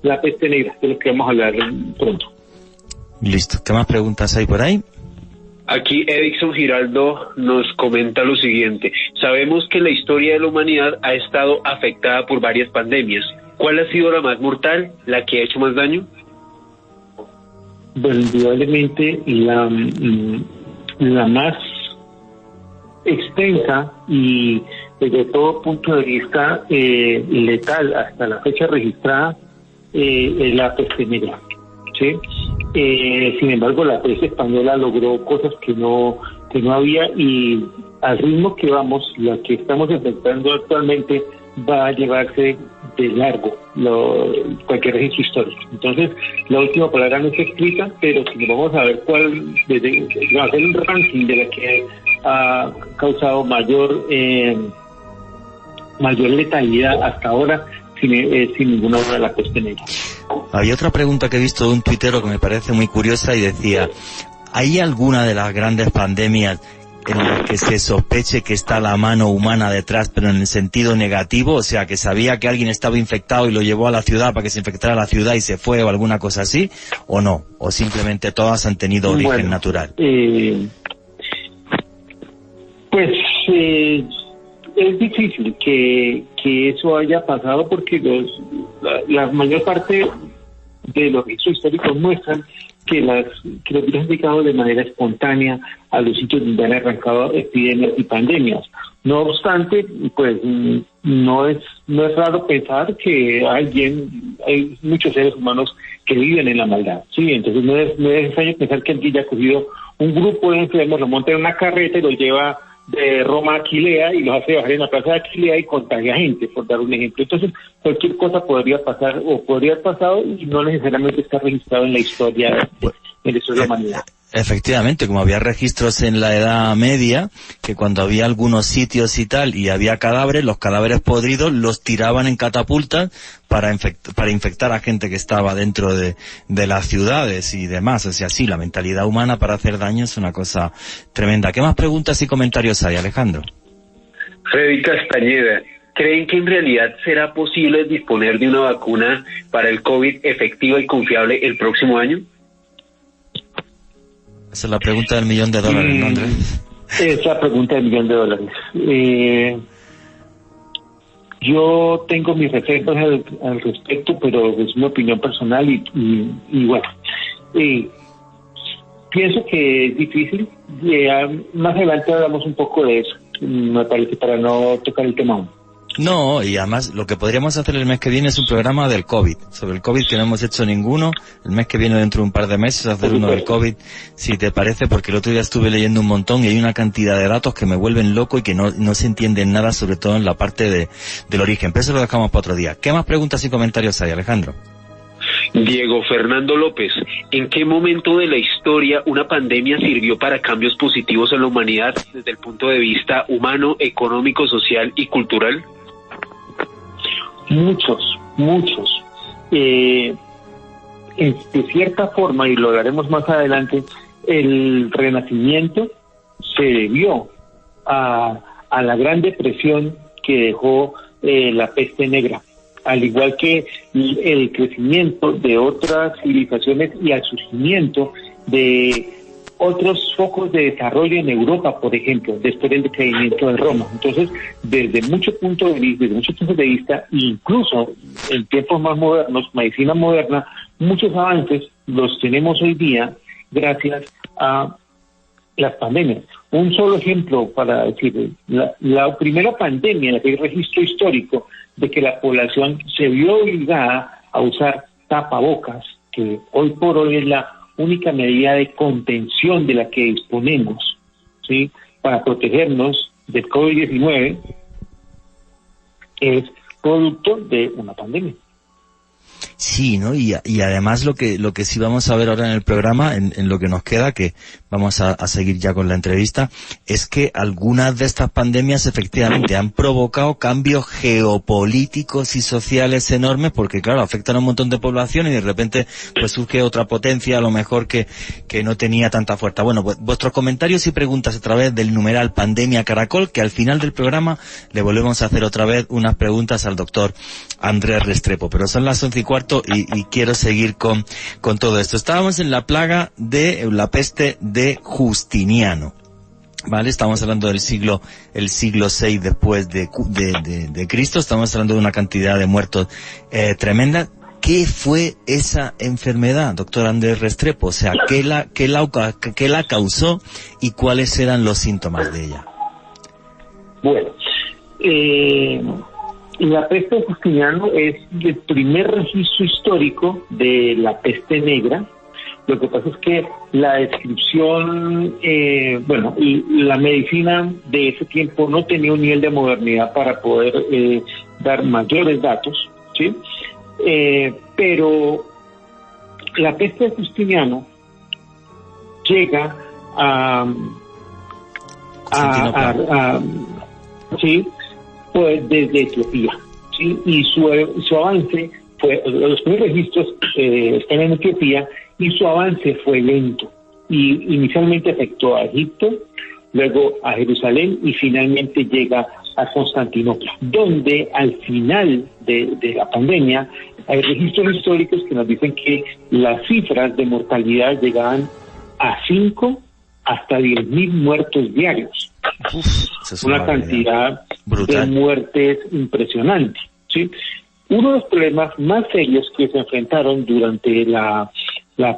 la peste negra, de lo que vamos a hablar pronto. Listo, ¿qué más preguntas hay por ahí? Aquí Edison Giraldo nos comenta lo siguiente: sabemos que la historia de la humanidad ha estado afectada por varias pandemias. ¿Cuál ha sido la más mortal, la que ha hecho más daño? Bueno, indudablemente la más extensa y desde todo punto de vista letal hasta la fecha registrada es la peste negra, ¿sí? Sin embargo, la peste española logró cosas que no había, y al ritmo que vamos, la que estamos enfrentando actualmente va a llevarse de largo cualquier registro histórico. Entonces, la última palabra no está escrita, pero si vamos a ver va a hacer un ranking de la que ha causado mayor letalidad hasta ahora, sin ninguna duda, la peste negra. Había otra pregunta que he visto de un tuitero que me parece muy curiosa y decía: ¿hay alguna de las grandes pandemias en las que se sospeche que está la mano humana detrás, pero en el sentido negativo? O sea, que sabía que alguien estaba infectado y lo llevó a la ciudad para que se infectara la ciudad y se fue, o alguna cosa así, ¿o no? ¿O simplemente todas han tenido origen natural? Es difícil que eso haya pasado, porque la mayor parte de los registros históricos muestran que los virus han llegado de manera espontánea a los sitios donde han arrancado epidemias y pandemias. No obstante, pues no es raro pensar que hay muchos seres humanos que viven en la maldad, ¿sí? Entonces no es extraño pensar que alguien ya ha cogido un grupo de enfermos, lo monta en una carreta y lo lleva de Roma a Aquilea y los hace bajar en la plaza de Aquilea y contagia gente, por dar un ejemplo. Entonces, cualquier cosa podría pasar o podría haber pasado y no necesariamente está registrado en la historia de la humanidad. Efectivamente, como había registros en la Edad Media, que cuando había algunos sitios y tal, y había cadáveres, los cadáveres podridos los tiraban en catapultas para infectar a gente que estaba dentro de las ciudades y demás. O sea, sí, la mentalidad humana para hacer daño es una cosa tremenda. ¿Qué más preguntas y comentarios hay, Alejandro? Freddy Castañeda, ¿creen que en realidad será posible disponer de una vacuna para el COVID efectiva y confiable el próximo año? Esa es la pregunta del $1.000.000, ¿no, Andrés? Es la pregunta del $1.000.000. Yo tengo mis reservas al respecto, pero es mi opinión personal y bueno, pienso que es difícil. Más adelante hablamos un poco de eso, me parece, para no tocar el tema aún. No, y además lo que podríamos hacer el mes que viene es un programa del COVID, sobre el COVID, que no hemos hecho ninguno. El mes que viene, dentro de un par de meses, hacer uno del COVID, si te parece, porque el otro día estuve leyendo un montón y hay una cantidad de datos que me vuelven loco y que no se entienden nada, sobre todo en la parte del origen. Pero eso lo dejamos para otro día. ¿Qué más preguntas y comentarios hay, Alejandro? Diego Fernando López, ¿en qué momento de la historia una pandemia sirvió para cambios positivos en la humanidad desde el punto de vista humano, económico, social y cultural? Muchos. De cierta forma, y lo hablaremos más adelante, el Renacimiento se debió a la Gran Depresión que dejó la peste negra, al igual que el crecimiento de otras civilizaciones y al surgimiento de otros focos de desarrollo en Europa, por ejemplo, después del decaimiento de Roma. Entonces, desde muchos puntos de vista, incluso en tiempos más modernos, medicina moderna, muchos avances los tenemos hoy día gracias a las pandemias. Un solo ejemplo para decir, la primera pandemia en la que hay registro histórico de que la población se vio obligada a usar tapabocas, que hoy por hoy es la única medida de contención de la que disponemos, ¿sí?, para protegernos del COVID-19, es producto de una pandemia. Sí, ¿no? Y además lo que sí vamos a ver ahora en el programa, en lo que nos queda, que vamos a seguir ya con la entrevista, es que algunas de estas pandemias efectivamente han provocado cambios geopolíticos y sociales enormes, porque claro, afectan a un montón de población y de repente pues surge otra potencia a lo mejor que no tenía tanta fuerza. Bueno, pues vuestros comentarios y preguntas a través del numeral Pandemia Caracol, que al final del programa le volvemos a hacer otra vez unas preguntas al doctor Andrés Restrepo. Pero son las 11:15 y quiero seguir con todo esto. Estábamos en la plaga de la peste de Justiniano, ¿vale? Estamos hablando del siglo VI después de Cristo. Estamos hablando de una cantidad de muertos tremenda. ¿Qué fue esa enfermedad, doctor Andrés Restrepo? O sea, ¿qué la causó y cuáles eran los síntomas de ella? Bueno, la peste de Justiniano es el primer registro histórico de la peste negra. Lo que pasa es que la descripción, la medicina de ese tiempo no tenía un nivel de modernidad para poder dar mayores datos, ¿sí? Pero la peste de Justiniano llega sí, pues desde Etiopía, ¿sí? Y su avance fue, los primeros registros están en Etiopía, y su avance fue lento. Y inicialmente afectó a Egipto, luego a Jerusalén y finalmente llega a Constantinopla, donde al final de la pandemia hay registros históricos que nos dicen que las cifras de mortalidad llegaban a 5 hasta 10.000 muertos diarios. Es una cantidad brutal de muertes impresionante, ¿sí? Uno de los problemas más serios que se enfrentaron durante la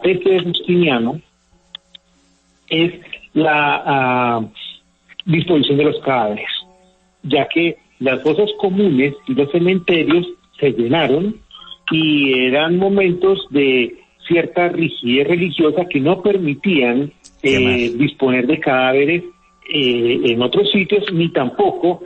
peste de Justiniano es la disposición de los cadáveres, ya que las fosas comunes y los cementerios se llenaron y eran momentos de cierta rigidez religiosa que no permitían disponer de cadáveres en otros sitios, ni tampoco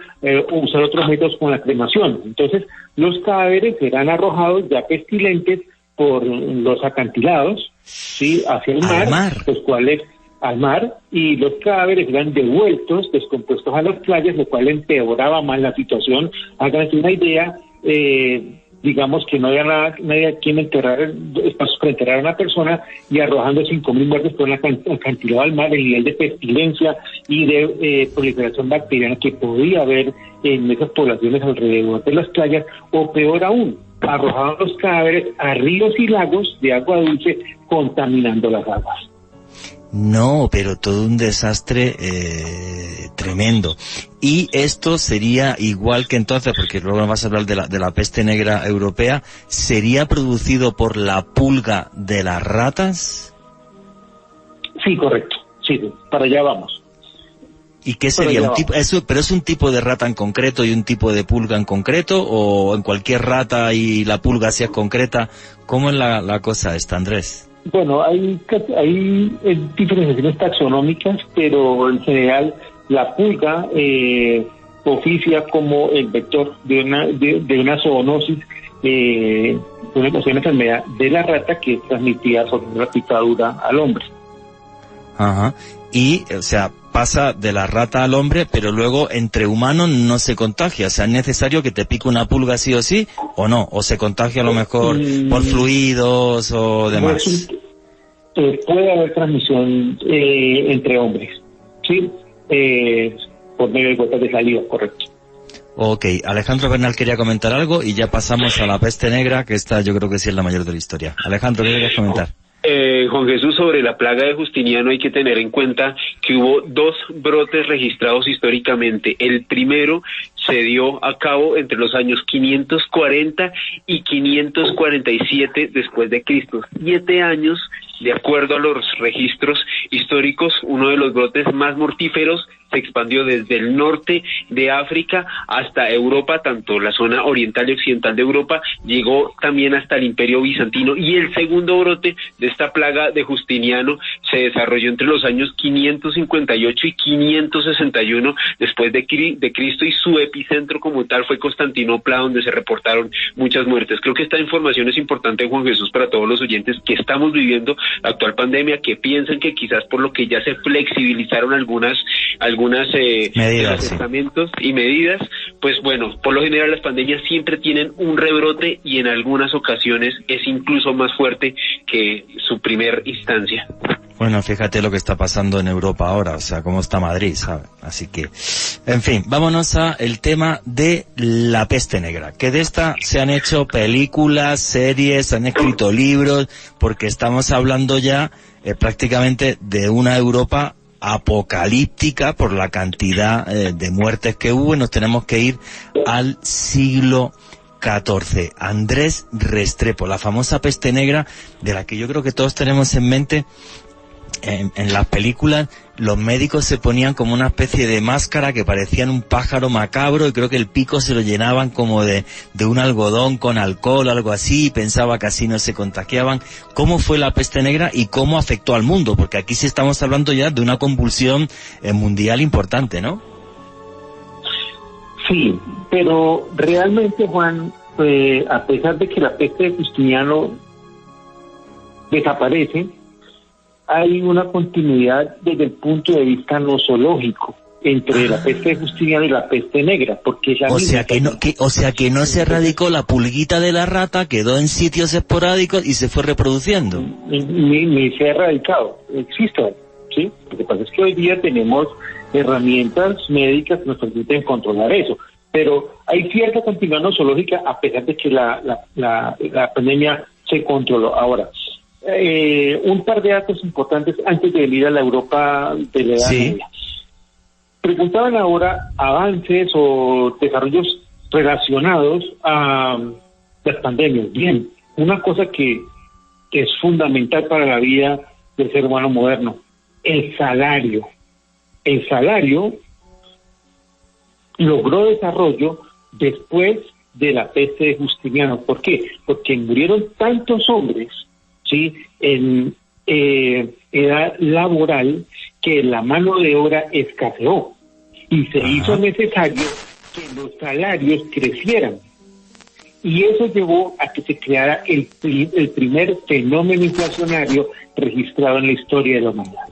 usar otros métodos como la cremación. Entonces, los cadáveres serán arrojados ya pestilentes por los acantilados, ¿sí?, hacia el mar, los cuales al mar, y los cadáveres eran devueltos, descompuestos a las playas, lo cual empeoraba más la situación. Háganse una idea, digamos que no había nadie a quien enterrar, espacios para enterrar a una persona, y arrojando 5.000 muertes por un acantilado al mar, el nivel de pestilencia y de proliferación bacteriana que podía haber en esas poblaciones alrededor de las playas, o peor aún, arrojaban los cadáveres a ríos y lagos de agua dulce, contaminando las aguas. No, pero todo un desastre tremendo. Y esto sería igual que entonces, porque luego vas a hablar de la peste negra europea, ¿sería producido por la pulga de las ratas? Sí, correcto. Sí, para allá vamos. ¿Y qué sería? ¿Pero es un tipo de rata en concreto y un tipo de pulga en concreto? ¿O en cualquier rata y la pulga si es concreta? ¿Cómo es la cosa esta, Andrés? Bueno, hay diferenciaciones taxonómicas, pero en general la pulga oficia como el vector de una zoonosis, una enfermedad de la rata que es transmitida sobre una picadura al hombre. Ajá. Y, o sea, pasa de la rata al hombre, pero luego entre humanos no se contagia. O sea, ¿es necesario que te pique una pulga sí o sí, o no? ¿O se contagia a lo mejor por fluidos o demás? Puede haber transmisión entre hombres, ¿sí? Por medio de gotas de saliva, correcto. Ok, Alejandro Bernal quería comentar algo y ya pasamos a la peste negra, que esta yo creo que sí es la mayor de la historia. Alejandro, ¿qué querías comentar? Juan Jesús, sobre la plaga de Justiniano hay que tener en cuenta que hubo 2 brotes registrados históricamente. El primero se dio a cabo entre los años 540 y 547 después de Cristo. 7 años, de acuerdo a los registros históricos, uno de los brotes más mortíferos se expandió desde el norte de África hasta Europa, tanto la zona oriental y occidental de Europa, llegó también hasta el Imperio Bizantino, y el segundo brote de esta plaga de Justiniano se desarrolló entre los años 558 y 561 después de Cristo, y su epicentro como tal fue Constantinopla, donde se reportaron muchas muertes. Creo que esta información es importante, Juan Jesús, para todos los oyentes que estamos viviendo la actual pandemia, que piensen que quizás por lo que ya se flexibilizaron algunas medidas, tratamientos y medidas, pues bueno, por lo general las pandemias siempre tienen un rebrote y en algunas ocasiones es incluso más fuerte que su primer instancia. Bueno, fíjate lo que está pasando en Europa ahora, o sea, cómo está Madrid, ¿sabes? Así que, en fin, vámonos a el tema de la peste negra, que de esta se han hecho películas, series, se han escrito libros, porque estamos hablando ya prácticamente de una Europa apocalíptica por la cantidad de muertes que hubo, y nos tenemos que ir al siglo XIV. Andrés Restrepo, la famosa peste negra, de la que yo creo que todos tenemos en mente. En las películas los médicos se ponían como una especie de máscara que parecían un pájaro macabro, y creo que el pico se lo llenaban como de un algodón con alcohol o algo así, y pensaba que así no se contagiaban. ¿Cómo fue la peste negra y cómo afectó al mundo? Porque aquí sí estamos hablando ya de una convulsión mundial importante, ¿no? Sí, pero realmente, Juan, a pesar de que la peste de Justiniano desaparece, hay una continuidad desde el punto de vista nosológico entre la peste de Justiniano y la peste negra, porque es la misma. O sea que no se erradicó la pulguita de la rata, quedó en sitios esporádicos y se fue reproduciendo. Ni se ha erradicado, existe, ¿sí? Lo que pasa es que hoy día tenemos herramientas médicas que nos permiten controlar eso, pero hay cierta continuidad nosológica a pesar de que la pandemia se controló. Ahora, un par de datos importantes antes de venir a la Europa de la Edad Media. Preguntaban ahora avances o desarrollos relacionados a las pandemias. Bien, una cosa que es fundamental para la vida del ser humano moderno, el salario. El salario logró desarrollo después de la peste de Justiniano. ¿Por qué? Porque murieron tantos hombres, ¿sí?, en edad laboral, que la mano de obra escaseó y se hizo necesario que los salarios crecieran. Y eso llevó a que se creara el primer fenómeno inflacionario registrado en la historia de la humanidad.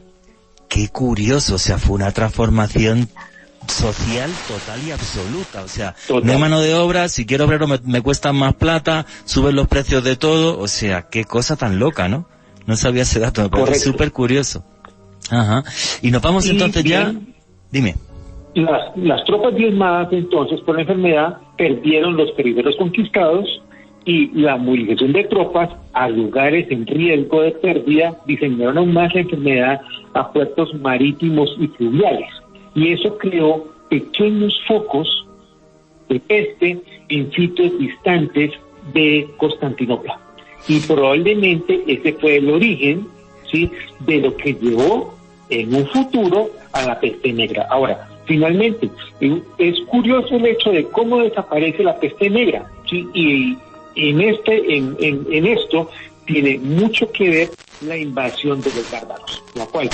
Qué curioso, o sea, fue una transformación social total y absoluta, o sea, no hay mano de obra, si quiero obrero me cuesta más plata, suben los precios de todo, o sea, qué cosa tan loca, ¿no? No sabía ese dato, me parece súper curioso. Ajá. Y nos vamos entonces ya... Dime. Las tropas diezmadas entonces por la enfermedad perdieron los periféricos conquistados y la movilización de tropas a lugares en riesgo de pérdida diseminaron aún más la enfermedad a puertos marítimos y fluviales. Y eso creó pequeños focos de peste en sitios distantes de Constantinopla. Y probablemente ese fue el origen, ¿sí?, de lo que llevó en un futuro a la peste negra. Ahora, finalmente, es curioso el hecho de cómo desaparece la peste negra, ¿sí? Y en esto tiene mucho que ver la invasión de los bárbaros, la cual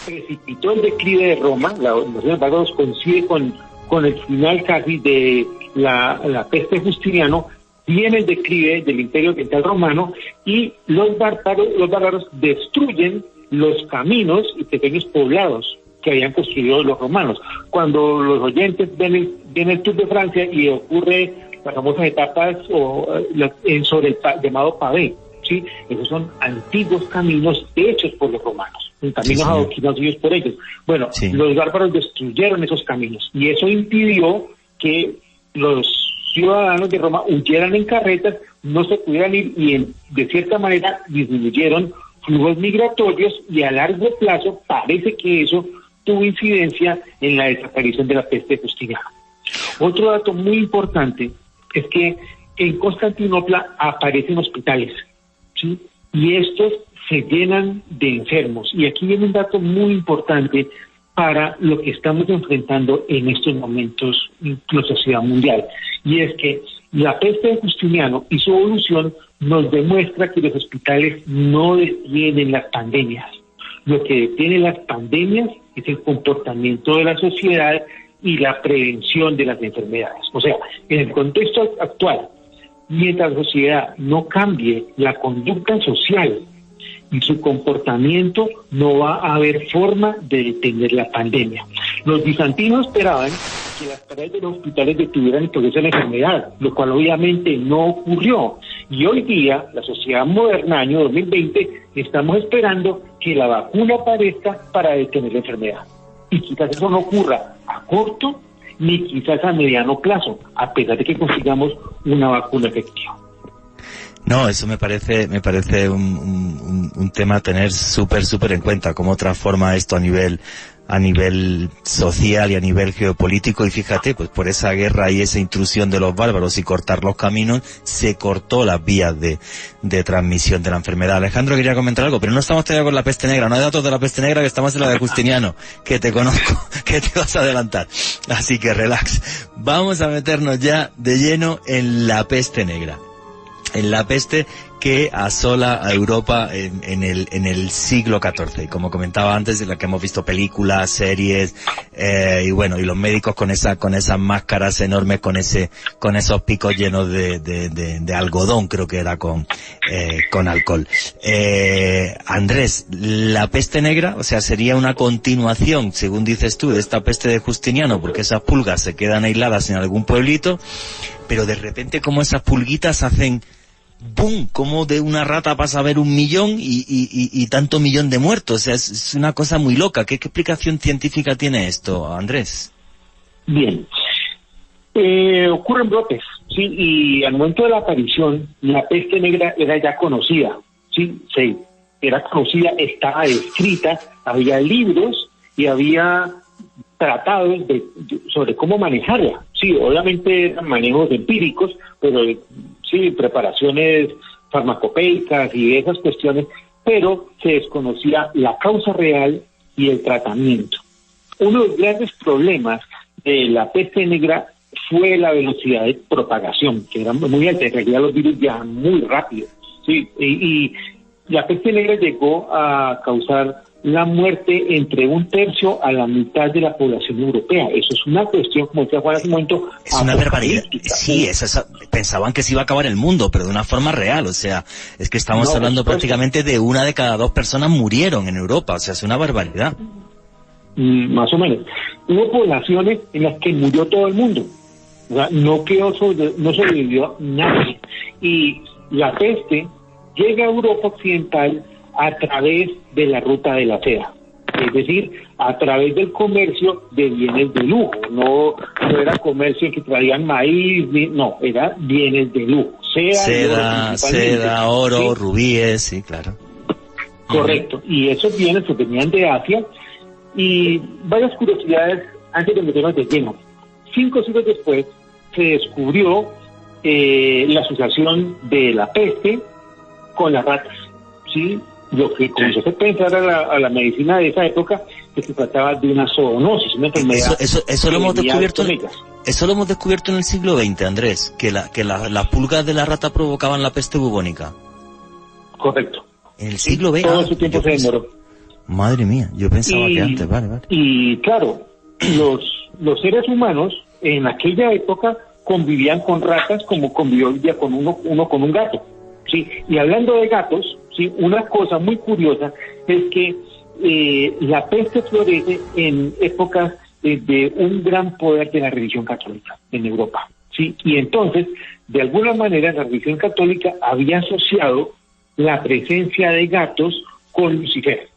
precipitó el declive de Roma. Los bárbaros coincide con el final casi de la peste de Justiniano, viene el declive del Imperio Oriental Romano y los bárbaros destruyen los caminos y pequeños poblados que habían construido los romanos. Cuando los oyentes ven el Tour de Francia y ocurre las famosas etapas sobre el llamado pavé, ¿sí? Esos son antiguos caminos hechos por los romanos, caminos adoquinados ellos por ellos. Bueno, los bárbaros destruyeron esos caminos y eso impidió que los ciudadanos de Roma huyeran en carretas, no se pudieran ir y de cierta manera disminuyeron flujos migratorios y a largo plazo parece que eso tuvo incidencia en la desaparición de la peste de Justiniano. Otro dato muy importante es que en Constantinopla aparecen hospitales, ¿sí? Y estos se llenan de enfermos. Y aquí viene un dato muy importante para lo que estamos enfrentando en estos momentos en la sociedad mundial. Y es que la peste de Justiniano y su evolución nos demuestra que los hospitales no detienen las pandemias. Lo que detiene las pandemias es el comportamiento de la sociedad y la prevención de las enfermedades. O sea, en el contexto actual, mientras la sociedad no cambie la conducta social y su comportamiento, no va a haber forma de detener la pandemia. Los bizantinos esperaban que las paredes de los hospitales detuvieran el progreso de la enfermedad, lo cual obviamente no ocurrió. Y hoy día, la sociedad moderna, año 2020, estamos esperando que la vacuna aparezca para detener la enfermedad. Y quizás eso no ocurra a corto ni quizás a mediano plazo, a pesar de que consigamos una vacuna efectiva. No, eso me parece un tema a tener súper en cuenta, cómo transforma esto a nivel social y a nivel geopolítico. Y fíjate, pues por esa guerra y esa intrusión de los bárbaros y cortar los caminos, se cortó las vías de transmisión de la enfermedad. Alejandro quería comentar algo, pero no estamos todavía con la peste negra, no hay datos de la peste negra, que estamos en la de Justiniano, que te conozco, que te vas a adelantar. Así que relax. Vamos a meternos ya de lleno en la peste negra. En la peste que asola a Europa en el siglo XIV, y como comentaba antes, en la que hemos visto películas, series, y bueno, y los médicos con esas máscaras enormes, con esos picos llenos de algodón, creo que era con alcohol. Andrés, la peste negra, o sea, sería una continuación, según dices tú, de esta peste de Justiniano, porque esas pulgas se quedan aisladas en algún pueblito, pero de repente como esas pulguitas hacen ¡bum! Como de una rata pasa a haber 1 millón y tanto millón de muertos. O sea, es una cosa muy loca. ¿Qué explicación científica tiene esto, Andrés? Bien. Ocurren brotes, ¿sí? Y al momento de la aparición, la peste negra era ya conocida, ¿sí? Sí, era conocida, estaba escrita, había libros y había tratados sobre cómo manejarla. Sí, obviamente eran manejos empíricos, pero sí, preparaciones farmacopéicas y esas cuestiones, pero se desconocía la causa real y el tratamiento. Uno de los grandes problemas de la peste negra fue la velocidad de propagación, que era muy alta. En realidad los virus viajan muy rápido, ¿sí? Y la peste negra llegó a causar la muerte entre 1/3 a la mitad de la población europea. Eso es una cuestión, como decía Juan hace un momento, es una barbaridad. Sí, pensaban que se iba a acabar el mundo, pero de una forma real. O sea, es que estamos hablando prácticamente de 1 de cada 2 personas murieron en Europa. O sea, es una barbaridad. Más o menos. Hubo poblaciones en las que murió todo el mundo. O sea, no sobrevivió nadie. Y la peste llega a Europa Occidental a través de la ruta de la seda, es decir, a través del comercio de bienes de lujo. No era comercio que traían maíz, no, era bienes de lujo. Seda, oro, ¿sí? Rubíes, sí, claro. Correcto, y esos bienes se venían de Asia. Y varias curiosidades antes de meternos de lleno. 5 siglos después se descubrió la asociación de la peste con las ratas, ¿sí? Lo que comenzó a pensar a la medicina de esa época, que se trataba de una zoonosis, una enfermedad. Eso lo hemos descubierto. Eso lo hemos descubierto en el siglo XX, Andrés, que las pulgas de la rata provocaban la peste bubónica. Correcto. En el siglo XX. Todo ese tiempo se demoró. Madre mía, yo pensaba que antes, vale. Y claro, los seres humanos en aquella época convivían con ratas como convivió hoy día con uno con un gato, ¿sí? Y hablando de gatos, ¿sí? Una cosa muy curiosa es que la peste florece en épocas de un gran poder de la religión católica en Europa, ¿sí? Y entonces, de alguna manera, la religión católica había asociado la presencia de gatos con Lucifer.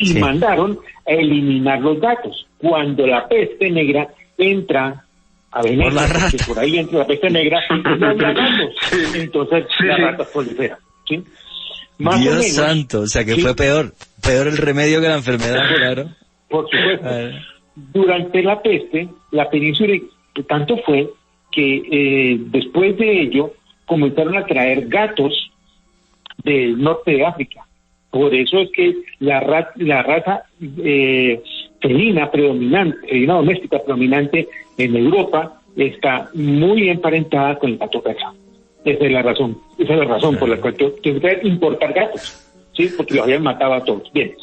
Y mandaron a eliminar los gatos. Cuando la peste negra entra a Venecia, porque por ahí entra la peste negra, no había gatos. Entonces la rata prolifera, ¿sí? Más Dios o menos, santo, o sea que fue peor el remedio que la enfermedad, claro. Por supuesto. Durante la peste, la península tanto fue que después de ello comenzaron a traer gatos del norte de África. Por eso es que la raza felina doméstica predominante en Europa está muy emparentada con el gato persa. Esa es la razón por la cual tengo que importar gatos, ¿sí? Porque los habían matado a todos. Bien,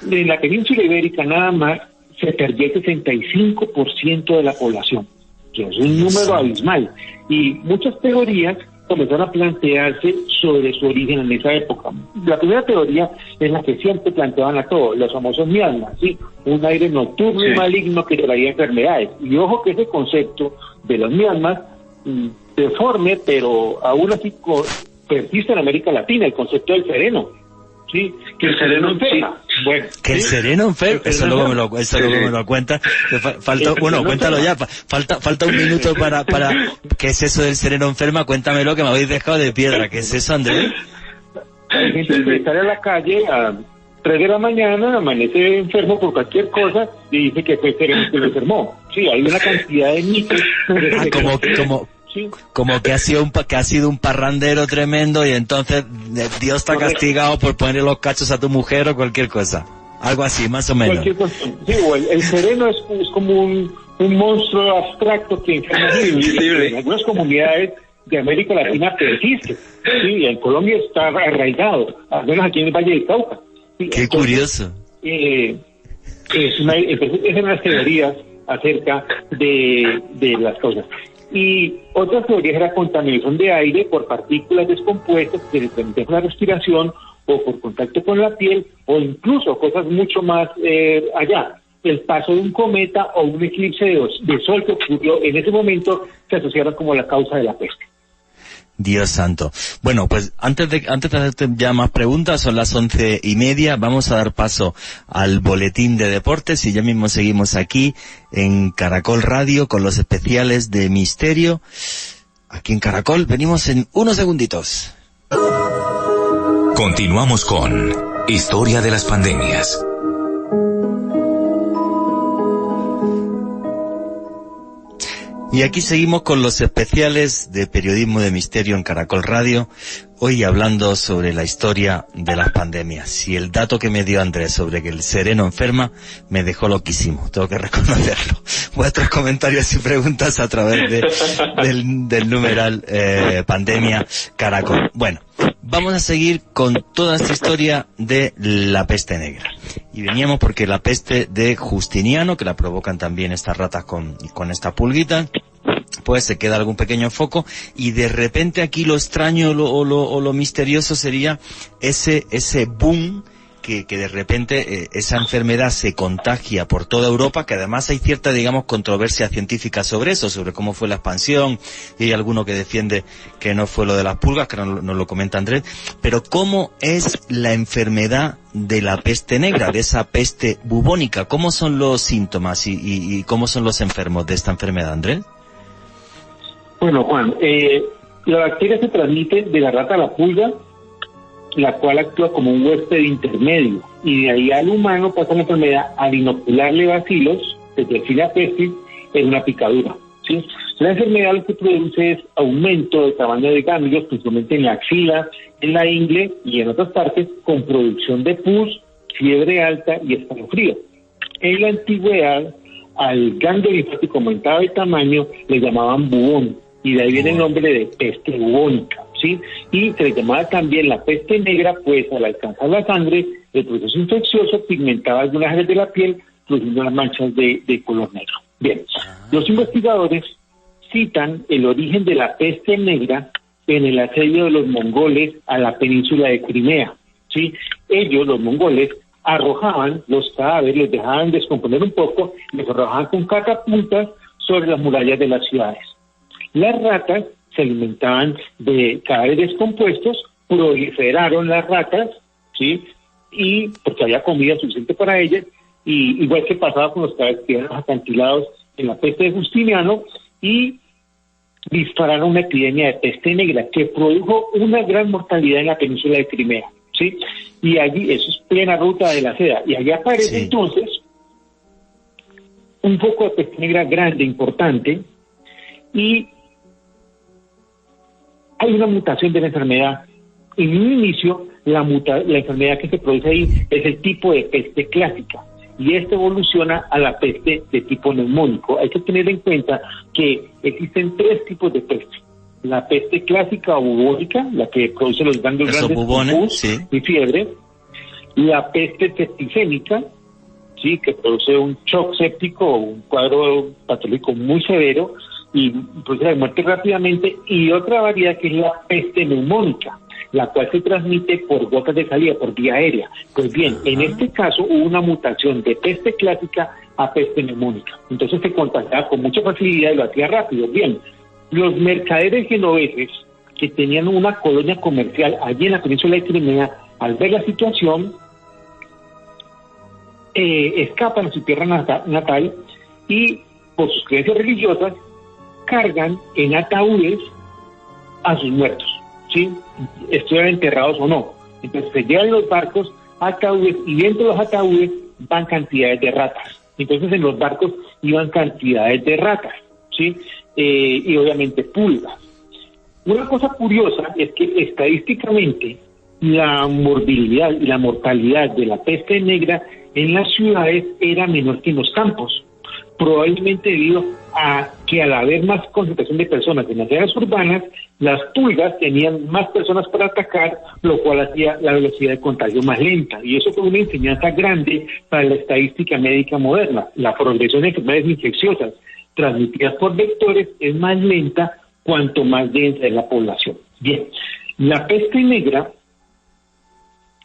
en la península ibérica nada más se perdió el 65% de la población, que es un número abismal, y muchas teorías comenzaron a plantearse sobre su origen en esa época. La primera teoría es la que siempre planteaban a todos, los famosos miasmas, ¿sí? Un aire nocturno y maligno que traía enfermedades. Y ojo que ese concepto de los miasmas, deforme, pero aún así persiste en América Latina, el concepto del sereno, ¿sí? Que el sereno enferma. Bueno, que el sereno enferma, eso luego me lo cuenta. Cuéntalo ya, falta un minuto para ¿qué es eso del sereno enferma? Cuéntamelo, que me habéis dejado de piedra. ¿Qué es eso, Andrés? Hay gente que sale a la calle a 3 de la mañana, amanece enfermo por cualquier cosa y dice que fue el sereno que lo enfermó. Sí, hay una cantidad de mitos. Como que ha sido un parrandero tremendo y entonces Dios te ha castigado por poner los cachos a tu mujer o cualquier cosa. Algo así, más o menos. Sí, el sereno es como un monstruo abstracto que en algunas comunidades de América Latina persiste. Sí, en Colombia está arraigado, al menos aquí en el Valle del Cauca. Sí, qué curioso. Es una de las teorías acerca de las cosas. Y otra teoría es la contaminación de aire por partículas descompuestas que se permiten la respiración o por contacto con la piel, o incluso cosas mucho más allá. El paso de un cometa o un eclipse de sol que ocurrió en ese momento se asociaron como la causa de la peste. Dios santo. Bueno, pues antes de hacerte ya más preguntas, son las 11:30, vamos a dar paso al boletín de deportes y ya mismo seguimos aquí en Caracol Radio con los especiales de Misterio. Aquí en Caracol, venimos en unos segunditos. Continuamos con Historia de las Pandemias. Y aquí seguimos con los especiales de Periodismo de Misterio en Caracol Radio, hoy hablando sobre la historia de las pandemias. Y el dato que me dio Andrés sobre que el sereno enferma me dejó loquísimo, tengo que reconocerlo. Vuestros comentarios y preguntas a través del numeral Pandemia Caracol. Bueno, Vamos a seguir con toda esta historia de la peste negra. Y veníamos porque la peste de Justiniano, que la provocan también estas ratas con esta pulguita, pues se queda algún pequeño foco, y de repente aquí lo extraño o lo misterioso sería ese boom que de repente esa enfermedad se contagia por toda Europa, que además hay cierta, digamos, controversia científica sobre eso, sobre cómo fue la expansión, y hay alguno que defiende que no fue lo de las pulgas, que nos lo comenta Andrés, pero ¿cómo es la enfermedad de la peste negra, de esa peste bubónica? ¿Cómo son los síntomas y cómo son los enfermos de esta enfermedad, Andrés? Bueno, Juan, la bacteria se transmite de la rata a la pulga, la cual actúa como un huésped intermedio, y de ahí al humano pasa la enfermedad al inocularle bacilos, desde la pestis, en una picadura, ¿sí? La enfermedad lo que produce es aumento de tamaño de ganglios, principalmente en la axila, en la ingle y en otras partes, con producción de pus, fiebre alta y escalofrío. En la antigüedad, al ganglio linfático aumentado de tamaño le llamaban bubón, y de ahí viene el nombre de peste bubónica, ¿sí? Y se le llamaba también la peste negra, pues al alcanzar la sangre, el proceso infeccioso pigmentaba algunas áreas de la piel, produciendo las manchas de color negro. Bien, los investigadores citan el origen de la peste negra en el asedio de los mongoles a la península de Crimea, ¿sí? Ellos, los mongoles, arrojaban los cadáveres, los dejaban descomponer un poco, los arrojaban con catapultas sobre las murallas de las ciudades. Las ratas se alimentaban de cadáveres descompuestos, proliferaron las ratas, ¿sí? Y porque había comida suficiente para ellas, y igual que pasaba con los cadáveres que eran acantilados en la peste de Justiniano, y dispararon una epidemia de peste negra que produjo una gran mortalidad en la península de Crimea, ¿sí? Y allí, eso es plena ruta de la seda, y allí aparece entonces un foco de peste negra grande, importante, y hay una mutación de la enfermedad. En un inicio, la enfermedad que se produce ahí es el tipo de peste clásica, y esta evoluciona a la peste de tipo neumónico. Hay que tener en cuenta que existen tres tipos de peste: la peste clásica o bubónica, la que produce los ganglios grandes bubones, con pus y fiebre; la peste septicémica, sí, que produce un shock séptico o un cuadro patológico muy severo y produce la muerte rápidamente; y otra variedad que es la peste neumónica, la cual se transmite por gotas de salida, por vía aérea. Pues bien, en este caso hubo una mutación de peste clásica a peste neumónica. Entonces se contagiaba con mucha facilidad y lo hacía rápido. Bien, los mercaderes genoveses, que tenían una colonia comercial allí en la península de Crimea, al ver la situación, escapan a su tierra natal y, por sus creencias religiosas, cargan en ataúdes a sus muertos, ¿sí? Estuvieran enterrados o no. Entonces se llevan los barcos ataúdes, y dentro de los ataúdes van cantidades de ratas. Entonces en los barcos iban cantidades de ratas, ¿sí? Y obviamente pulgas. Una cosa curiosa es que estadísticamente la morbilidad y la mortalidad de la peste negra en las ciudades era menor que en los campos, probablemente debido a que al haber más concentración de personas en las áreas urbanas, las pulgas tenían más personas para atacar, lo cual hacía la velocidad de contagio más lenta. Y eso fue una enseñanza grande para la estadística médica moderna. La progresión de enfermedades infecciosas transmitidas por vectores es más lenta cuanto más densa es la población. Bien, la peste negra